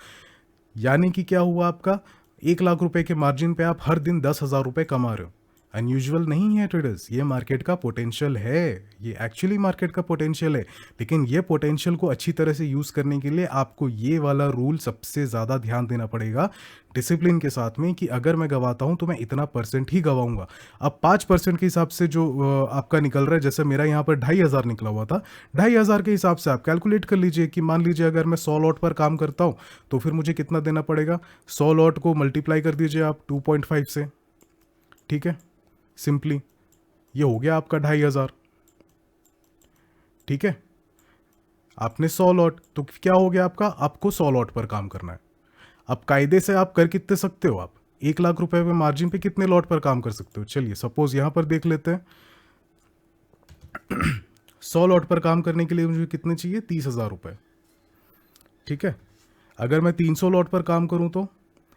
[SPEAKER 1] यानी कि क्या हुआ, आपका 1 लाख रुपए के मार्जिन पे आप हर दिन 10,000 रुपए कमा रहे हो। अनयूजुअल नहीं है ट्रेडर्स, ये मार्केट का पोटेंशियल है, ये एक्चुअली मार्केट का पोटेंशियल है। लेकिन ये पोटेंशियल को अच्छी तरह से यूज़ करने के लिए आपको ये वाला रूल सबसे ज़्यादा ध्यान देना पड़ेगा डिसिप्लिन के साथ में, कि अगर मैं गवाता हूँ तो मैं इतना % ही गवाऊंगा। अब 5% के हिसाब से जो आपका निकल रहा है, जैसे मेरा यहाँ पर 2,500 निकला हुआ था, 2,500 के हिसाब से आप कैलकुलेट कर लीजिए कि मान लीजिए अगर मैं 100 लॉट पर काम करता हूँ तो फिर मुझे कितना देना पड़ेगा, 100 लॉट को मल्टीप्लाई कर दीजिए आप 2.5 से, ठीक है, सिंपली ये हो गया आपका 2,500, ठीक है। आपने 100 लॉट, तो क्या हो गया आपका, आपको 100 लॉट पर काम करना है। अब कायदे से आप कर कितने सकते हो, आप 1 लाख रुपए पे मार्जिन पे कितने लॉट पर काम कर सकते हो। चलिए सपोज यहां पर देख लेते हैं, 100 लॉट पर काम करने के लिए मुझे कितने चाहिए, 30,000 रुपए, ठीक है। अगर मैं 300 लॉट पर काम करूं तो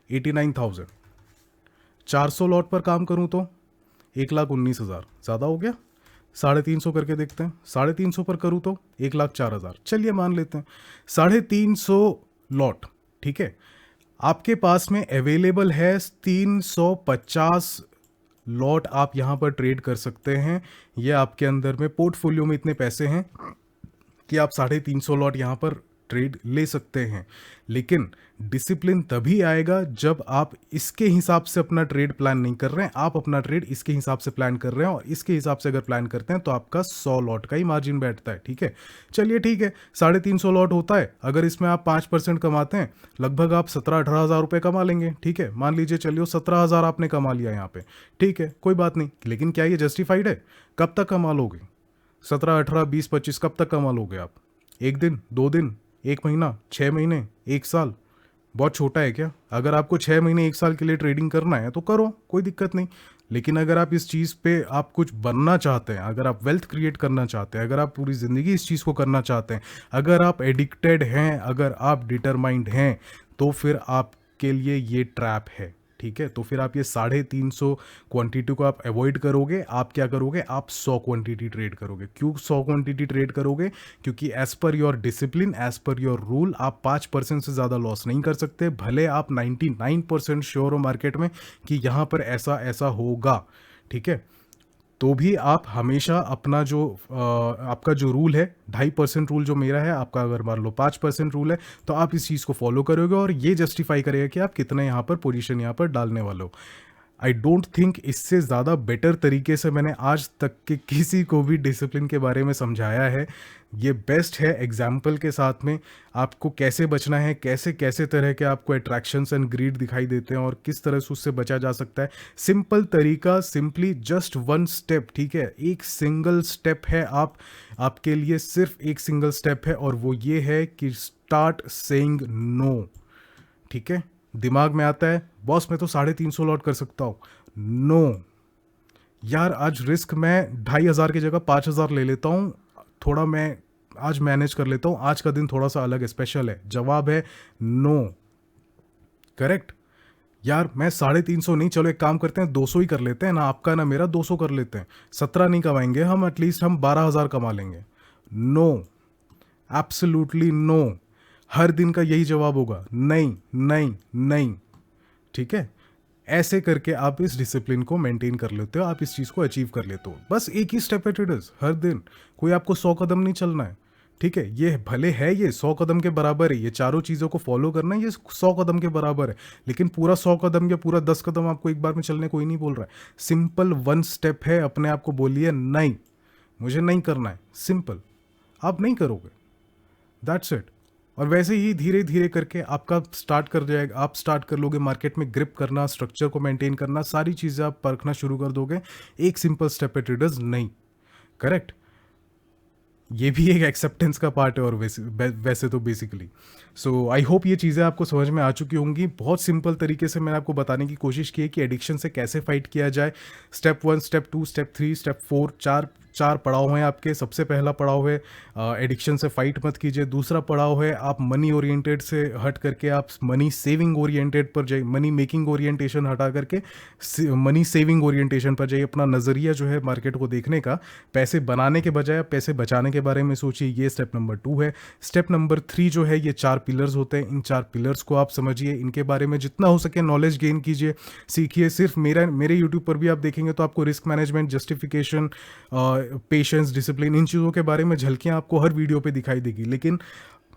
[SPEAKER 1] 89,000, 400 लॉट पर काम करूं तो 1,19,000, ज़्यादा हो गया। 350 करके देखते हैं, 350 पर करूँ तो 1,04,000, चलिए मान लेते हैं 350 लॉट, ठीक है। आपके पास में अवेलेबल है 350 लॉट, आप यहाँ पर ट्रेड कर सकते हैं। ये आपके अंदर में पोर्टफोलियो में इतने पैसे हैं कि आप 350 लॉट यहाँ पर ट्रेड ले सकते हैं। लेकिन डिसिप्लिन तभी आएगा जब आप इसके हिसाब से अपना ट्रेड प्लान नहीं कर रहे हैं, आप अपना ट्रेड इसके हिसाब से प्लान कर रहे हैं, और इसके हिसाब से अगर प्लान करते हैं तो आपका 100 लॉट का ही मार्जिन बैठता है, ठीक है। चलिए ठीक है, 350 लॉट होता है, अगर इसमें आप 5% कमाते हैं, लगभग आप 17-18 हज़ार रुपये कमा लेंगे, ठीक है। मान लीजिए चलिए 17,000 आपने कमा लिया यहाँ पे, ठीक है, कोई बात नहीं। लेकिन क्या ये जस्टिफाइड है, कब तक कमा लोगे 17, 18, 20, 25, कब तक कमा लोगे आप, 1 दिन, 2 दिन, 1 महीना, 6 महीने, 1 साल, बहुत छोटा है क्या। अगर आपको 6 महीने 1 साल के लिए ट्रेडिंग करना है तो करो, कोई दिक्कत नहीं। लेकिन अगर आप इस चीज़ पे आप कुछ बनना चाहते हैं, अगर आप वेल्थ क्रिएट करना चाहते हैं, अगर आप पूरी ज़िंदगी इस चीज़ को करना चाहते हैं, अगर आप एडिक्टेड हैं, अगर आप डिटरमाइंड हैं, तो फिर आपके लिए ये ट्रैप है, ठीक है। तो फिर आप ये 350 क्वांटिटी को आप अवॉइड करोगे। आप क्या करोगे, आप 100 क्वांटिटी ट्रेड करोगे। क्यों 100 क्वांटिटी ट्रेड करोगे, क्योंकि as per your discipline, as per your rule, आप 5% से ज़्यादा लॉस नहीं कर सकते। भले आप 99% श्योर हो मार्केट में कि यहाँ पर ऐसा ऐसा होगा, ठीक है, तो भी आप हमेशा अपना जो आपका जो रूल है 2.5% रूल जो मेरा है, आपका अगर मान लो 5% रूल है, तो आप इस चीज़ को फॉलो करोगे और ये जस्टिफाई करेगा कि आप कितना यहाँ पर पोजीशन यहाँ पर डालने वाले हो। आई डोंट थिंक इससे ज़्यादा बेटर तरीके से मैंने आज तक के किसी को भी डिसिप्लिन के बारे में समझाया है। ये बेस्ट है एग्जाम्पल के साथ में, आपको कैसे बचना है, कैसे कैसे तरह के आपको अट्रैक्शंस एंड ग्रीड दिखाई देते हैं और किस तरह से उससे बचा जा सकता है। सिंपल तरीका, सिंपली जस्ट वन स्टेप, ठीक है, एक सिंगल स्टेप है, आपके लिए सिर्फ एक सिंगल स्टेप है और वो ये है कि स्टार्ट सेइंग नो। ठीक है, दिमाग में आता है बॉस मैं तो 350 लॉट कर सकता हूँ, नो यार आज रिस्क मैं 2500 की जगह 5000 ले लेता हूँ, थोड़ा मैं आज मैनेज कर लेता हूँ, आज का दिन थोड़ा सा अलग है, स्पेशल है। जवाब है नो। करेक्ट। यार मैं 350 नहीं, चलो एक काम करते हैं 200 ही कर लेते हैं ना, आपका ना मेरा 200 कर लेते हैं, 17 नहीं कमाएंगे हम, एटलीस्ट हम 12,000 कमा लेंगे। No, absolutely no. हर दिन का यही जवाब होगा, नहीं नहीं नहीं। ठीक है, ऐसे करके आप इस डिसिप्लिन को मेंटेन कर लेते हो, आप इस चीज़ को अचीव कर लेते हो। बस एक ही स्टेप एट इट इज, हर दिन कोई आपको 100 कदम नहीं चलना है। ठीक है, ये भले है ये 100 कदम के बराबर है, ये चारों चीज़ों को फॉलो करना है, ये 100 कदम के बराबर है, लेकिन पूरा 100 कदम या पूरा 10 कदम आपको एक बार में चलने कोई नहीं बोल रहा है। सिंपल वन स्टेप है, अपने आप को बोलिए नहीं, मुझे नहीं करना है, सिंपल। आप नहीं करोगे, दैट्स इट। और वैसे ही धीरे धीरे करके आपका स्टार्ट कर जाएगा, आप स्टार्ट कर लोगे मार्केट में ग्रिप करना, स्ट्रक्चर को मेंटेन करना, सारी चीज़ें आप परखना शुरू कर दोगे, एक simple step at it is नहीं। करेक्ट, ये भी एक एक्सेप्टेंस का पार्ट है। और वैसे तो बेसिकली सो आई होप ये चीज़ें आपको समझ में आ चुकी होंगी। बहुत सिंपल तरीके से मैंने आपको बताने की कोशिश की है कि एडिक्शन से कैसे फाइट किया जाए। स्टेप 1, स्टेप 2, स्टेप 3, स्टेप 4, चार पड़ाव हैं आपके। सबसे पहला पड़ाव है एडिक्शन से फाइट मत कीजिए। दूसरा पड़ाव है आप मनी ओरिएंटेड से हट करके आप मनी सेविंग ओरिएंटेड पर जाइए, मनी मेकिंग ओरिएंटेशन हटा करके मनी सेविंग ओरिएंटेशन पर जाइए। अपना नज़रिया जो है मार्केट को देखने का, पैसे बनाने के बजाय आप पैसे बचाने के बारे में सोचिए। ये स्टेप नंबर 2 है। स्टेप नंबर 3 जो है, ये 4 पिलर्स होते हैं, इन 4 पिलर्स को आप समझिए, इनके बारे में जितना हो सके नॉलेज गेन कीजिए, सीखिए। सिर्फ मेरे यूट्यूब पर भी आप देखेंगे तो आपको risk management, justification, patience, discipline, इन चीज़ों के बारे में झलकियाँ आपको हर वीडियो पे दिखाई देगी। लेकिन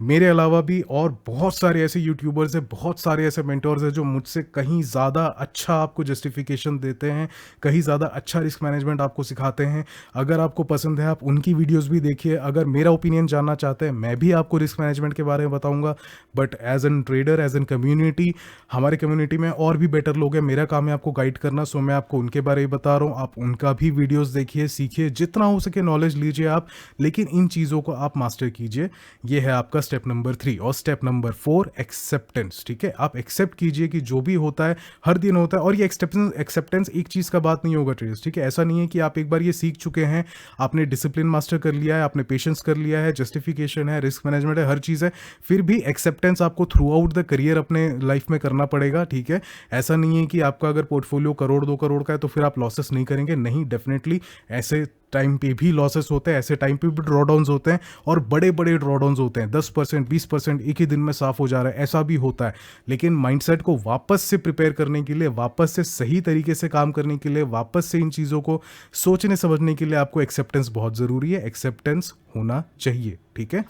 [SPEAKER 1] मेरे अलावा भी और बहुत सारे ऐसे यूट्यूबर्स हैं, बहुत सारे ऐसे मेंटर्स हैं जो मुझसे कहीं ज़्यादा अच्छा आपको जस्टिफिकेशन देते हैं, कहीं ज़्यादा अच्छा रिस्क मैनेजमेंट आपको सिखाते हैं। अगर आपको पसंद है आप उनकी वीडियोस भी देखिए। अगर मेरा ओपिनियन जानना चाहते हैं, मैं भी आपको रिस्क मैनेजमेंट के बारे में बताऊंगा, but as an trader, as an community, हमारे कम्युनिटी में और भी बेटर लोग हैं, मेरा काम है आपको गाइड करना, सो मैं आपको उनके बारे में बता रहा हूँ। आप उनका भी वीडियोज़ देखिए, सीखिए, जितना हो सके नॉलेज लीजिए आप, लेकिन इन चीज़ों को आप मास्टर कीजिए। ये है आपका स्टेप नंबर 3। और स्टेप नंबर 4, एक्सेप्टेंस। ठीक है, आप एक्सेप्ट कीजिए कि जो भी होता है हर दिन होता है। और ये एक्सेप्टेंस एक चीज़ का बात नहीं होगा ट्रेडर्स, ठीक है। ऐसा नहीं है कि आप एक बार ये सीख चुके हैं, आपने डिसिप्लिन मास्टर कर लिया है, आपने पेशेंस कर लिया है, जस्टिफिकेशन है, रिस्क मैनेजमेंट है, हर चीज़ है, फिर भी एक्सेप्टेंस आपको थ्रू आउट द करियर अपने लाइफ में करना पड़ेगा। ठीक है, ऐसा नहीं है कि आपका अगर पोर्टफोलियो करोड़ 2 करोड़ का है तो फिर आप लॉसेस नहीं करेंगे, नहीं, डेफिनेटली ऐसे टाइम पे भी लॉसेस होते हैं, ऐसे टाइम पे भी ड्रॉडाउन्स होते हैं, और बड़े बड़े ड्रॉडाउन्स होते हैं, 10%, 20% एक ही दिन में साफ हो जा रहा है, ऐसा भी होता है। लेकिन माइंडसेट को वापस से प्रिपेयर करने के लिए, वापस से सही तरीके से काम करने के लिए, वापस से इन चीज़ों को सोचने समझने के लिए आपको एक्सेप्टेंस बहुत ज़रूरी है, एक्सेप्टेंस होना चाहिए। ठीक है,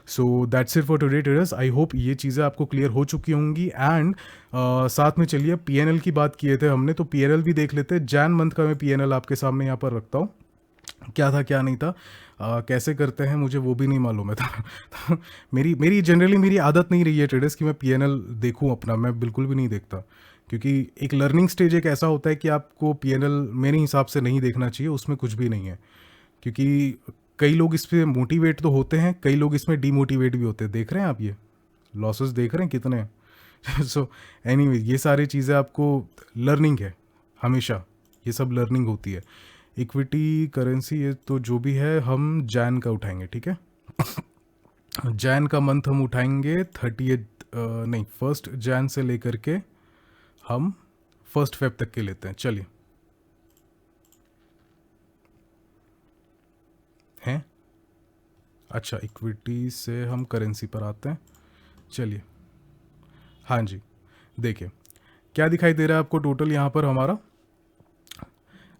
[SPEAKER 1] so that's it for today traders. I hope ये चीज़ें आपको क्लियर हो चुकी होंगी। एंड साथ में चलिए पीएनएल की बात किए थे हमने, तो पीएनएल भी देख लेते हैं। जैन मंथ का मैं पीएनएल आपके सामने यहाँ पर रखता हूँ, क्या था क्या नहीं था, कैसे करते हैं मुझे वो भी नहीं मालूम है था। मेरी जनरली मेरी आदत नहीं रही है ट्रेडर्स कि मैं पीएनएल देखूं अपना, मैं बिल्कुल भी नहीं देखता, क्योंकि एक लर्निंग स्टेज एक ऐसा होता है कि आपको पीएनएल मेरे हिसाब से नहीं देखना चाहिए, उसमें कुछ भी नहीं है। क्योंकि कई लोग इस पर मोटिवेट तो होते हैं, कई लोग इसमें डीमोटिवेट भी होते हैं। देख रहे हैं आप ये लॉसेस देख रहे हैं कितने। सो एनीवे, ये सारी चीज़ें आपको लर्निंग है, हमेशा ये सब लर्निंग होती है। इक्विटी, करेंसी, ये तो जो भी है हम जैन का उठाएंगे। ठीक है, जैन का मंथ हम उठाएंगे 30 नहीं 1 जैन से लेकर के हम 1 फेब तक के लेते हैं। चलिए, हैं, अच्छा इक्विटी से हम करेंसी पर आते हैं। चलिए, हाँ जी, देखिए क्या दिखाई दे रहा है आपको। टोटल यहाँ पर हमारा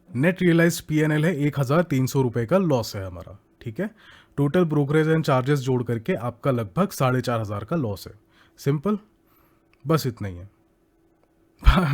[SPEAKER 1] नेट रियलाइज पीएनएल है 1300 रुपये का लॉस है हमारा। ठीक है, टोटल ब्रोकरेज एंड चार्जेस जोड़ करके आपका लगभग 4500 का लॉस है। सिंपल, बस इतना ही है,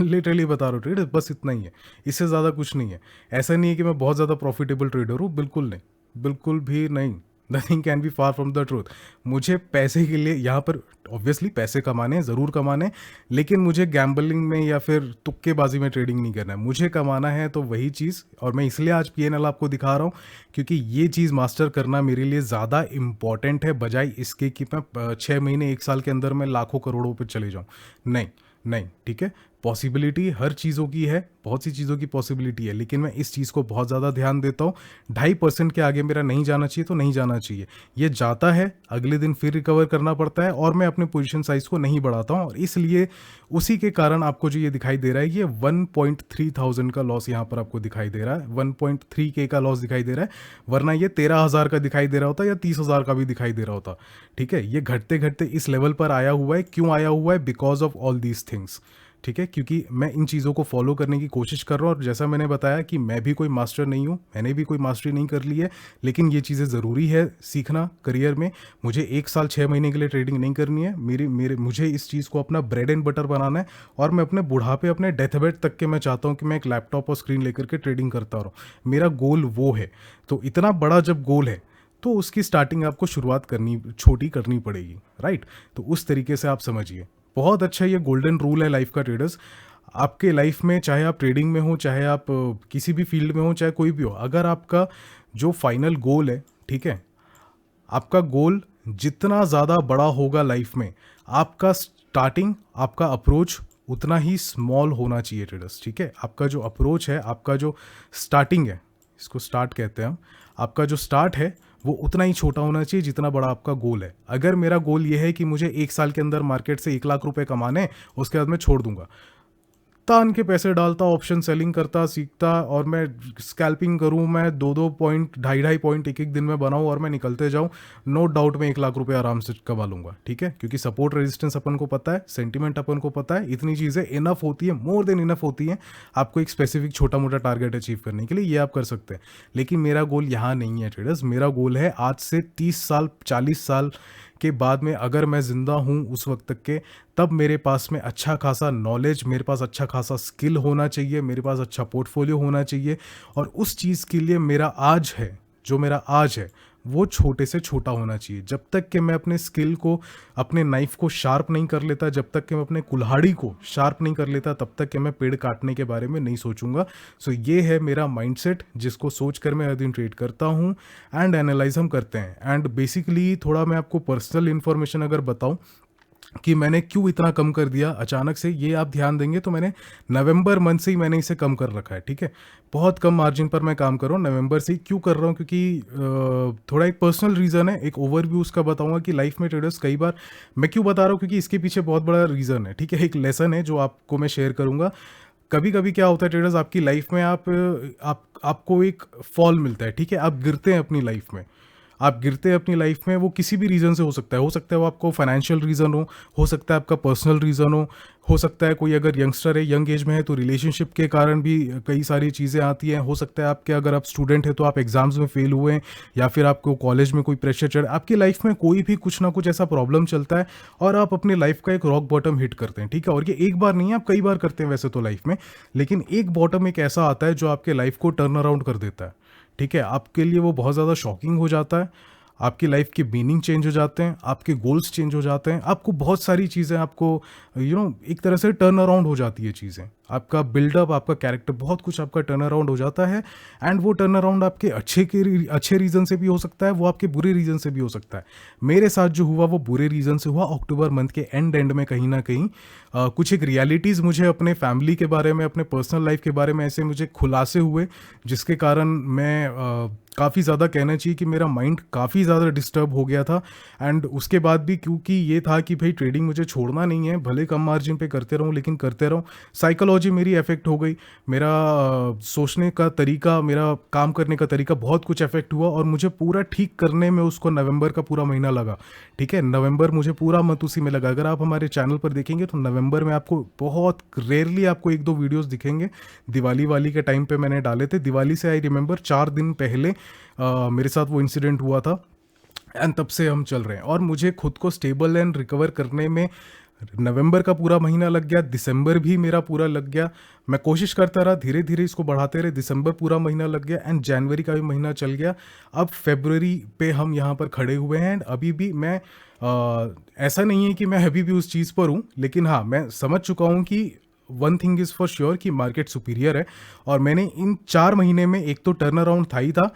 [SPEAKER 1] लिटरली बता रहा हूँ ट्रेडर्स, बस इतना ही है, इससे ज़्यादा कुछ नहीं है। ऐसा नहीं है कि मैं बहुत ज़्यादा प्रॉफिटेबल ट्रेडर हूँ, बिल्कुल नहीं, बिल्कुल भी नहीं। Nothing can be far from the truth. मुझे पैसे के लिए यहाँ पर ऑब्वियसली पैसे कमाने हैं, ज़रूर कमाने हैं, लेकिन मुझे गैम्बलिंग में या फिर तुक्केबाजी में ट्रेडिंग नहीं करना है। मुझे कमाना है तो वही चीज़, और मैं इसलिए आज पीएनएल आपको दिखा रहा हूँ क्योंकि ये चीज़ मास्टर करना मेरे लिए ज़्यादा इम्पॉर्टेंट है, बजाय इसके कि मैं 6 महीने 1 साल के अंदर मैं लाखों करोड़ों पे चले जाऊँ। नहीं नहीं, ठीक है, पॉसिबिलिटी हर चीज़ों की है, बहुत सी चीज़ों की पॉसिबिलिटी है, लेकिन मैं इस चीज़ को बहुत ज़्यादा ध्यान देता हूँ। 2.5% के आगे मेरा नहीं जाना चाहिए तो नहीं जाना चाहिए। ये जाता है, अगले दिन फिर रिकवर करना पड़ता है, और मैं अपने पोजीशन साइज़ को नहीं बढ़ाता हूँ, और इसलिए उसी के कारण आपको जो ये दिखाई दे रहा है, ये 1.3 थाउजेंड का लॉस यहाँ पर आपको दिखाई दे रहा है, 1.3 के का लॉस दिखाई दे रहा है, वरना ये 13,000 का दिखाई दे रहा होता या 30,000 का भी दिखाई दे रहा होता। ठीक है, ये घटते घटते इस लेवल पर आया हुआ है। क्यों आया हुआ है? Because of all these things. ठीक है, क्योंकि मैं इन चीज़ों को फॉलो करने की कोशिश कर रहा हूँ, और जैसा मैंने बताया कि मैं भी कोई मास्टर नहीं हूँ, मैंने भी कोई मास्टरी नहीं कर ली है, लेकिन ये चीज़ें ज़रूरी है सीखना करियर में। मुझे 1 साल 6 महीने के लिए ट्रेडिंग नहीं करनी है, मुझे इस चीज़ को अपना ब्रेड एंड बटर बनाना है, और मैं अपने बुढ़ापे, अपने डेथ बेड तक के मैं चाहता हूँ कि मैं एक लैपटॉप और स्क्रीन लेकर के ट्रेडिंग करता रहूँ। मेरा गोल वो है। तो इतना बड़ा जब गोल है तो उसकी स्टार्टिंग आपको शुरुआत करनी छोटी करनी पड़ेगी, राइट? तो उस तरीके से आप समझिए। बहुत अच्छा ये गोल्डन रूल है लाइफ का ट्रेडर्स। आपके लाइफ में चाहे आप ट्रेडिंग में हो, चाहे आप किसी भी फील्ड में हो, चाहे कोई भी हो, अगर आपका जो फाइनल गोल है, ठीक है, आपका गोल जितना ज़्यादा बड़ा होगा लाइफ में, आपका स्टार्टिंग, आपका अप्रोच उतना ही स्मॉल होना चाहिए ट्रेडर्स। ठीक है, आपका जो अप्रोच है, आपका जो स्टार्टिंग है, इसको स्टार्ट कहते हैं हम, आपका जो स्टार्ट है वो उतना ही छोटा होना चाहिए जितना बड़ा आपका गोल है। अगर मेरा गोल ये है कि मुझे 1 साल के अंदर मार्केट से 1 लाख रुपए कमाने, उसके बाद मैं छोड़ दूंगा, तान के पैसे डालता, ऑप्शन सेलिंग करता, सीखता, और मैं स्कैल्पिंग करूं, मैं 2-2 पॉइंट, 2.5 पॉइंट एक एक दिन में बनाऊं, और मैं निकलते जाऊं, नो डाउट मैं 1 लाख रुपए आराम से कमा लूंगा। ठीक है, क्योंकि सपोर्ट रेजिस्टेंस अपन को पता है, सेंटिमेंट अपन को पता है, इतनी चीज़ें इनफ होती है, मोर देन इनफ होती हैं आपको एक स्पेसिफिक छोटा मोटा टारगेट अचीव करने के लिए। ये आप कर सकते हैं, लेकिन मेरा गोल यहाँ नहीं है ट्रेडर्स। मेरा गोल है आज से 30 साल 40 साल के बाद में, अगर मैं ज़िंदा हूँ उस वक्त तक के, तब मेरे पास में अच्छा खासा नॉलेज, मेरे पास अच्छा खासा स्किल होना चाहिए, मेरे पास अच्छा पोर्टफोलियो होना चाहिए, और उस चीज़ के लिए मेरा आज है, जो मेरा आज है, वो छोटे से छोटा होना चाहिए। जब तक कि मैं अपने स्किल को, अपने नाइफ को शार्प नहीं कर लेता, जब तक कि मैं अपने कुल्हाड़ी को शार्प नहीं कर लेता, तब तक कि मैं पेड़ काटने के बारे में नहीं सोचूंगा। सो ये है मेरा माइंडसेट, जिसको सोच कर मैं हर दिन ट्रेड करता हूँ, एंड एनालाइज हम करते हैं। एंड बेसिकली थोड़ा मैं आपको पर्सनल इन्फॉर्मेशन अगर बताऊँ कि मैंने क्यों इतना कम कर दिया अचानक से, ये आप ध्यान देंगे तो मैंने नवंबर मंथ से ही मैंने इसे कम कर रखा है। ठीक है, बहुत कम मार्जिन पर मैं काम कर रहा हूँ नवंबर से ही। क्यों कर रहा हूँ? क्योंकि थोड़ा एक पर्सनल रीज़न है, एक ओवरव्यू उसका बताऊंगा कि लाइफ में ट्रेडर्स कई बार, मैं क्यों बता रहा हूँ क्योंकि इसके पीछे बहुत बड़ा रीज़न है। ठीक है, एक लेसन है जो आपको मैं शेयर करूँगा। कभी कभी क्या होता है ट्रेडर्स, आपकी लाइफ में आपको एक फॉल मिलता है। ठीक है, आप गिरते हैं अपनी लाइफ में, आप गिरते हैं अपनी लाइफ में, वो किसी भी रीज़न से हो सकता है वो आपको फाइनेंशियल रीज़न हो सकता है आपका पर्सनल रीज़न हो सकता है कोई अगर यंगस्टर है, यंग एज में है, तो रिलेशनशिप के कारण भी कई सारी चीज़ें आती हैं। हो सकता है आपके, अगर आप स्टूडेंट हैं तो आप एग्जाम्स में फेल हुए हैं, या फिर आपको कॉलेज में कोई प्रेशर चढ़, आपकी लाइफ में कोई भी कुछ ना कुछ ऐसा प्रॉब्लम चलता है, और आप अपनी लाइफ का एक रॉक बॉटम हिट करते हैं। ठीक है, और ये एक बार नहीं है, आप कई बार करते हैं वैसे तो लाइफ में, लेकिन एक बॉटम एक ऐसा आता है जो आपके लाइफ को टर्न अराउंड कर देता है। ठीक है, आपके लिए वो बहुत ज़्यादा शॉकिंग हो जाता है, आपकी लाइफ के मीनिंग चेंज हो जाते हैं, आपके गोल्स चेंज हो जाते हैं, आपको बहुत सारी चीज़ें, आपको एक तरह से टर्न अराउंड हो जाती है चीज़ें, आपका बिल्डअप, आपका कैरेक्टर, बहुत कुछ आपका टर्न अराउंड हो जाता है। एंड वो टर्न अराउंड आपके अच्छे रीज़न से भी हो सकता है, वो आपके बुरे रीज़न से भी हो सकता है। मेरे साथ जो हुआ वो बुरे रीज़न से हुआ। अक्टूबर मंथ के एंड में कहीं ना कहीं कुछ एक रियलिटीज़ मुझे अपने फैमिली के बारे में, अपने पर्सनल लाइफ के बारे में ऐसे मुझे खुलासे हुए, जिसके कारण मैं काफ़ी ज़्यादा कहना चाहिए कि मेरा माइंड काफ़ी ज़्यादा डिस्टर्ब हो गया था। एंड उसके बाद भी, क्योंकि ये था कि भाई ट्रेडिंग मुझे छोड़ना नहीं है, भले कम मार्जिन पे करते रहूँ लेकिन करते रहूँ। साइकोलॉजी मेरी अफेक्ट हो गई, मेरा सोचने का तरीका, मेरा काम करने का तरीका, बहुत कुछ अफेक्ट हुआ, और मुझे पूरा ठीक करने में उसको नवंबर का पूरा महीना लगा। ठीक है, नवंबर मुझे पूरा मंथ उसी में लगा। अगर आप हमारे चैनल पर देखेंगे तो नवंबर में आपको बहुत रेयरली आपको 1-2 वीडियोस दिखेंगे, दिवाली वाली के टाइम पे मैंने डाले थे। दिवाली से आई रिमेंबर 4 दिन पहले मेरे साथ वो इंसिडेंट हुआ था, एंड तब से हम चल रहे हैं। और मुझे खुद को स्टेबल एंड रिकवर करने में नवंबर का पूरा महीना लग गया, दिसंबर भी मेरा पूरा लग गया। मैं कोशिश करता रहा, धीरे धीरे इसको बढ़ाते रहे, दिसंबर पूरा महीना लग गया एंड जनवरी का भी महीना चल गया। अब फरवरी पे हम यहाँ पर खड़े हुए हैं एंड अभी भी मैं ऐसा नहीं है कि मैं अभी भी उस चीज़ पर हूँ, लेकिन हाँ मैं समझ चुका हूँ कि one thing is for sure कि मार्केट सुपीरियर है। और मैंने इन 4 महीने में एक तो टर्न अराउंड था ही था,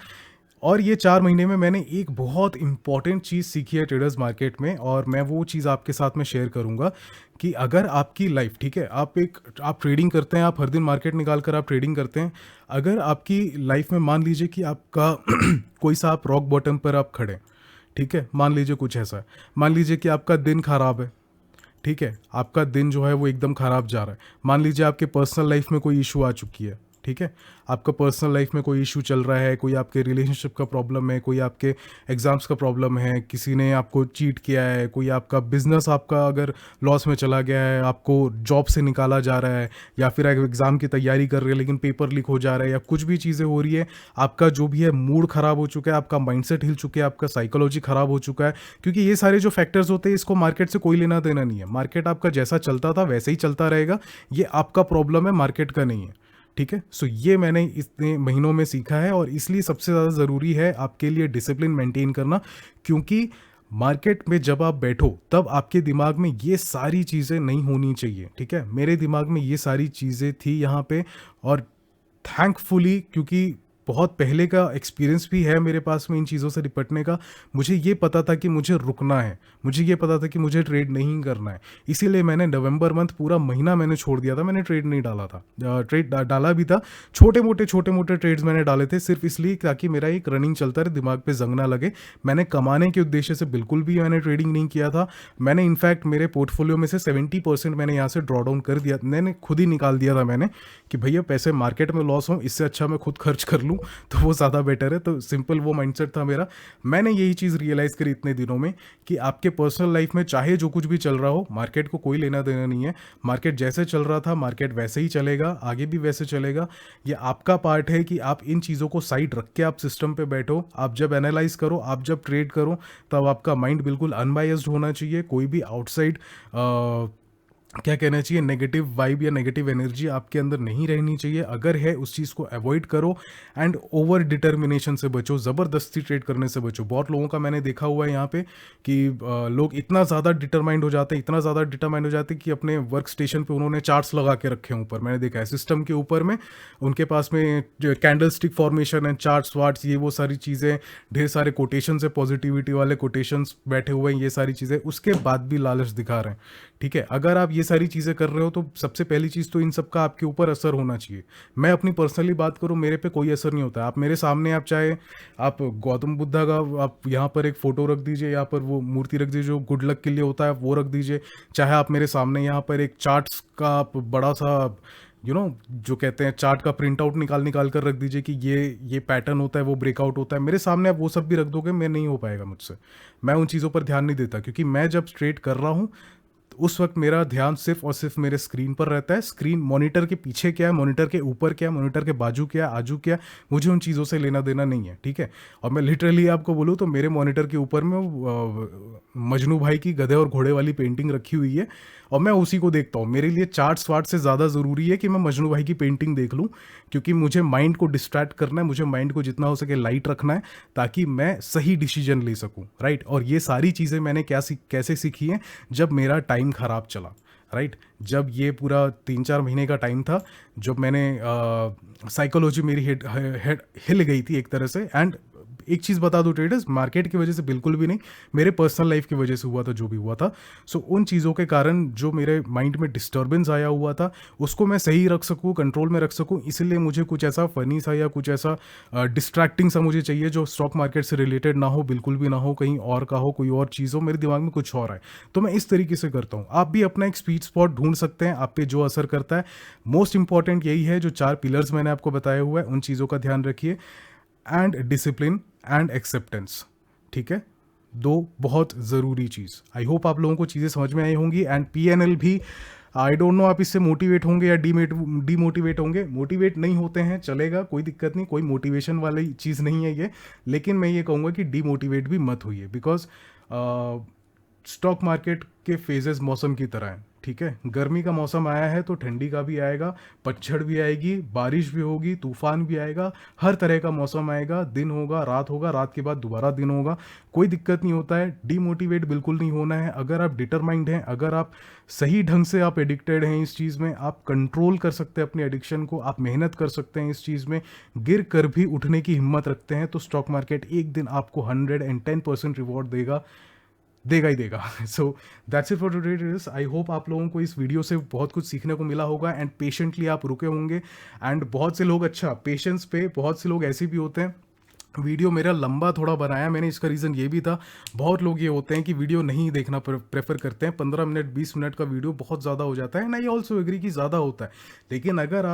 [SPEAKER 1] और ये 4 महीने में मैंने एक बहुत इंपॉर्टेंट चीज़ सीखी है ट्रेडर्स मार्केट में, और मैं वो चीज़ आपके साथ में शेयर करूंगा कि अगर आपकी लाइफ, ठीक है, आप ट्रेडिंग करते हैं, आप हर दिन मार्केट निकाल कर आप ट्रेडिंग करते हैं, अगर आपकी लाइफ में मान लीजिए कि आपका कोई सा आप रॉक बॉटम पर आप खड़े, ठीक है, मान लीजिए कुछ ऐसा है, मान लीजिए कि आपका दिन खराब है, ठीक है, आपका दिन जो है वो एकदम ख़राब जा रहा है, मान लीजिए आपके पर्सनल लाइफ में कोई इशू आ चुकी है, ठीक है, आपका पर्सनल लाइफ में कोई इशू चल रहा है, कोई आपके रिलेशनशिप का प्रॉब्लम है, कोई आपके एग्ज़ाम्स का प्रॉब्लम है, किसी ने आपको चीट किया है, कोई आपका बिजनेस आपका अगर लॉस में चला गया है, आपको जॉब से निकाला जा रहा है, या फिर आप एग्ज़ाम की तैयारी कर रहे हैं लेकिन पेपर लीक हो जा रहा है, या कुछ भी चीज़ें हो रही है, आपका जो भी है मूड ख़राब हो चुका है, आपका माइंडसेट हिल चुका है, आपका साइकोलॉजी ख़राब हो चुका है, क्योंकि ये सारे जो फैक्टर्स होते हैं इसको मार्केट से कोई लेना देना नहीं है। मार्केट आपका जैसा चलता था वैसे ही चलता रहेगा, ये आपका प्रॉब्लम है, मार्केट का नहीं है, ठीक है। सो ये मैंने इतने महीनों में सीखा है, और इसलिए सबसे ज़्यादा ज़रूरी है आपके लिए डिसिप्लिन मेंटेन करना, क्योंकि मार्केट में जब आप बैठो तब आपके दिमाग में ये सारी चीज़ें नहीं होनी चाहिए, ठीक है। मेरे दिमाग में ये सारी चीज़ें थी यहाँ पे, और थैंकफुली, क्योंकि बहुत पहले का एक्सपीरियंस भी है मेरे पास में इन चीज़ों से निपटने का, मुझे ये पता था कि मुझे रुकना है, मुझे ये पता था कि मुझे ट्रेड नहीं करना है, इसीलिए मैंने नवंबर मंथ पूरा महीना मैंने छोड़ दिया था, मैंने ट्रेड नहीं डाला था, डाला भी था, छोटे मोटे ट्रेड्स मैंने डाले थे, सिर्फ इसलिए ताकि मेरा एक रनिंग चलता रहे, दिमाग पे जंग ना लगे। मैंने कमाने के उद्देश्य से बिल्कुल भी मैंने ट्रेडिंग नहीं किया था। मैंने इनफैक्ट मेरे पोर्टफोलियो में से 70% मैंने यहाँ से ड्रॉ डाउन कर दिया, मैंने खुद ही निकाल दिया था मैंने, कि भैया पैसे मार्केट में लॉस हो, इससे अच्छा मैं खुद खर्च कर लूँ तो वो ज़्यादा बेटर है। तो सिंपल वो माइंडसेट था मेरा। मैंने यही चीज़ रियलाइज़ करी इतने दिनों में कि आपके पर्सनल लाइफ में चाहे जो कुछ भी चल रहा हो, मार्केट को कोई लेना देना नहीं है। मार्केट जैसे चल रहा था मार्केट वैसे ही चलेगा, आगे भी वैसे चलेगा। ये आपका पार्ट है कि आप इन चीज़ों को साइड रख के आप सिस्टम पे बैठो, आप जब एनालाइज करो, आप जब ट्रेड करो, तब आपका माइंड बिल्कुल अनबायस्ड होना चाहिए। कोई भी आउटसाइड क्या कहना चाहिए, नेगेटिव वाइब या नेगेटिव एनर्जी आपके अंदर नहीं रहनी चाहिए। अगर है उस चीज़ को अवॉइड करो, एंड ओवर डिटर्मिनेशन से बचो, ज़बरदस्ती ट्रेड करने से बचो। बहुत लोगों का मैंने देखा हुआ है यहाँ पे कि लोग इतना ज़्यादा डिटरमाइंड हो जाते हैं, इतना ज़्यादा डिटरमाइंड हो जाते हैं कि अपने वर्क स्टेशन पे उन्होंने चार्ट्स लगा के रखे हैं ऊपर, मैंने देखा है सिस्टम के ऊपर में, उनके पास में कैंडल स्टिक फॉर्मेशन है, चार्ट्स वार्ट्स, ये वो सारी चीज़ें, ढेर सारे कोटेशन है, पॉजिटिविटी वाले कोटेशंस बैठे हुए हैं, ये सारी चीज़ें, उसके बाद भी लालच दिखा रहे हैं, ठीक है। अगर आप ये सारी चीज़ें कर रहे हो तो सबसे पहली चीज़ तो इन सब का आपके ऊपर असर होना चाहिए। मैं अपनी पर्सनली बात करूँ, मेरे पे कोई असर नहीं होता। आप मेरे सामने, आप चाहे आप गौतम बुद्धा का आप यहाँ पर एक फ़ोटो रख दीजिए, यहाँ पर वो मूर्ति रख दीजिए जो गुड लक के लिए होता है, वो रख दीजिए। चाहे आप मेरे सामने यहाँ पर एक चार्ट्स का आप बड़ा सा जो कहते हैं चार्ट का प्रिंट आउट निकाल निकाल कर रख दीजिए कि ये पैटर्न होता है, वो ब्रेकआउट होता है, मेरे सामने आप वो सब भी रख दोगे, मैं नहीं हो पाएगा मुझसे। मैं उन चीज़ों पर ध्यान नहीं देता, क्योंकि मैं जब स्ट्रेट कर रहा हूँ तो उस वक्त मेरा ध्यान सिर्फ और सिर्फ मेरे स्क्रीन पर रहता है। स्क्रीन, मॉनिटर के पीछे क्या है, मॉनिटर के ऊपर क्या है, मॉनिटर के बाजू क्या है, आजू क्या है, मुझे उन चीज़ों से लेना देना नहीं है, ठीक है। और मैं लिटरली आपको बोलूँ तो मेरे मॉनिटर के ऊपर में मजनू भाई की गधे और घोड़े वाली पेंटिंग रखी हुई है, और मैं उसी को देखता हूँ। मेरे लिए चार्ट्स वार्ट से ज़्यादा ज़रूरी है कि मैं मजनू भाई की पेंटिंग देख लूँ, क्योंकि मुझे माइंड को डिस्ट्रैक्ट करना है, मुझे माइंड को जितना हो सके लाइट रखना है, ताकि मैं सही डिसीजन ले सकूँ, राइट। और ये सारी चीज़ें मैंने कैसे सीखी हैं, जब मेरा टाइम ख़राब चला, राइट। जब ये पूरा 3-4 महीने का टाइम था, जब मैंने साइकोलॉजी मेरी हिल गई थी एक तरह से। एंड एक चीज़ बता दूं ट्रेडर्स, मार्केट की वजह से बिल्कुल भी नहीं, मेरे पर्सनल लाइफ की वजह से हुआ था जो भी हुआ था। सो उन चीज़ों के कारण जो मेरे माइंड में डिस्टर्बेंस आया हुआ था, उसको मैं सही रख सकूं, कंट्रोल में रख सकूं, इसलिए मुझे कुछ ऐसा फ़नी सा या कुछ ऐसा डिस्ट्रैक्टिंग सा मुझे चाहिए जो स्टॉक मार्केट से रिलेटेड ना हो, बिल्कुल भी ना हो, कहीं और का हो, कोई और चीज़ हो, मेरे दिमाग में कुछ और है। तो मैं इस तरीके से करता हूँ। आप भी अपना एक स्वीट स्पॉट ढूंढ सकते हैं, आप पे जो असर करता है। मोस्ट इंपॉर्टेंट यही है, जो 4 पिलर्स मैंने आपको बताया हुआ है, उन चीज़ों का ध्यान रखिए। एंड डिसिप्लिन एंड एक्सेप्टेंस, ठीक है, 2 बहुत ज़रूरी चीज़। आई होप आप लोगों को चीज़ें समझ में आई होंगी। एंड PNL भी, आई डोंट नो आप इससे मोटिवेट होंगे या डीमोटिवेट होंगे। मोटिवेट नहीं होते हैं चलेगा, कोई दिक्कत नहीं, कोई मोटिवेशन वाली चीज़ नहीं है ये। लेकिन मैं ये कहूँगा कि डीमोटिवेट भी मत होइए, बिकॉज स्टॉक मार्केट के फेजेस मौसम की तरह हैं, ठीक है। गर्मी का मौसम आया है तो ठंडी का भी आएगा, पतझड़ भी आएगी, बारिश भी होगी, तूफान भी आएगा, हर तरह का मौसम आएगा, दिन होगा, रात के बाद दोबारा दिन होगा, कोई दिक्कत नहीं होता है। डीमोटिवेट बिल्कुल नहीं होना है। अगर आप डिटरमाइंड हैं, अगर आप सही ढंग से आप एडिक्टेड हैं इस चीज़ में, आप कंट्रोल कर सकते हैं अपने एडिक्शन को, आप मेहनत कर सकते हैं इस चीज़ में, गिर कर भी उठने की हिम्मत रखते हैं, तो स्टॉक मार्केट एक दिन आपको 110% रिवॉर्ड देगा, देगा ही देगा। So that's it for today. I hope आप लोगों को इस वीडियो से बहुत कुछ सीखने को मिला होगा एंड पेशेंटली आप रुके होंगे। एंड बहुत से लोग, अच्छा पेशेंस पे, बहुत से लोग ऐसे भी होते हैं, वीडियो मेरा लंबा थोड़ा बनाया मैंने, इसका रीज़न ये भी था, बहुत लोग ये होते हैं कि वीडियो नहीं देखना प्रेफर करते हैं, 15 मिनट 20 मिनट का वीडियो बहुत ज़्यादा हो जाता है, ना, ये ऑल्सो एग्री कि ज़्यादा होता है। लेकिन अगर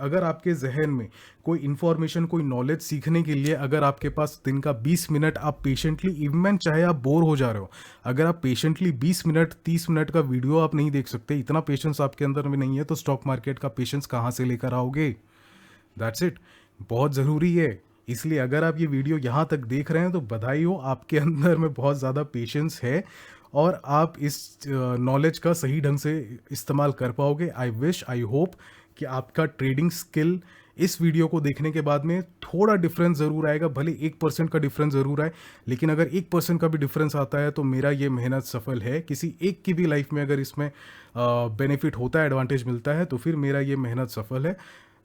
[SPEAKER 1] अगर आपके जहन में कोई इन्फॉर्मेशन, कोई नॉलेज सीखने के लिए अगर आपके पास दिन का 20 मिनट आप पेशेंटली, इवन चाहे आप बोर हो जा रहे हो, अगर आप पेशेंटली 20 मिनट 30 मिनट का वीडियो आप नहीं देख सकते, इतना पेशेंस आपके अंदर में नहीं है, तो स्टॉक मार्केट का पेशेंस कहाँ से लेकर आओगे? दैट्स इट, बहुत ज़रूरी है। इसलिए अगर आप ये वीडियो यहाँ तक देख रहे हैं तो बधाई हो, आपके अंदर में बहुत ज़्यादा पेशेंस है और आप इस नॉलेज का सही ढंग से इस्तेमाल कर पाओगे। आई विश, आई होप कि आपका ट्रेडिंग स्किल इस वीडियो को देखने के बाद में थोड़ा डिफरेंस ज़रूर आएगा, भले 1% का डिफरेंस ज़रूर आए, लेकिन अगर 1% का भी डिफरेंस आता है तो मेरा ये मेहनत सफल है। किसी एक की भी लाइफ में अगर इसमें बेनिफिट होता है, एडवांटेज मिलता है, तो फिर मेरा ये मेहनत सफल है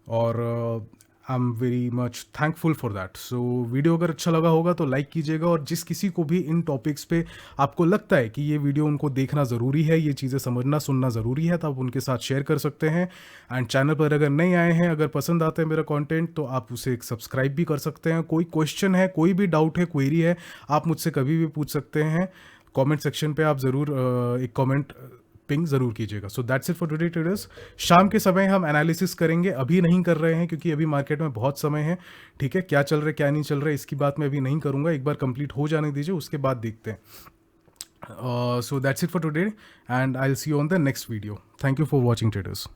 [SPEAKER 1] और I am very much thankful for that. So video अगर अच्छा लगा होगा तो लाइक कीजिएगा, और जिस किसी को भी इन टॉपिक्स पे आपको लगता है कि ये वीडियो उनको देखना ज़रूरी है, ये चीज़ें समझना सुनना ज़रूरी है, तो आप उनके साथ शेयर कर सकते हैं। एंड चैनल पर अगर नहीं आए हैं, अगर पसंद आता है मेरा कंटेंट, तो आप उसे सब्सक्राइब भी कर सकते हैं। कोई क्वेश्चन है, कोई भी डाउट है, क्वेरी है, आप मुझसे कभी भी पूछ सकते हैं। कमेंट सेक्शन पे आप ज़रूर एक कमेंट पिंग ज़रूर कीजिएगा। So that's it for today traders. शाम के समय हम एनालिसिस करेंगे, अभी नहीं कर रहे हैं क्योंकि अभी मार्केट में बहुत समय है, ठीक है। क्या चल रहा है क्या नहीं चल रहा है इसकी बात मैं अभी नहीं करूँगा, एक बार कंप्लीट हो जाने दीजिए, उसके बाद देखते हैं। So that's it for today and I will see you on the next video. Thank you for watching traders.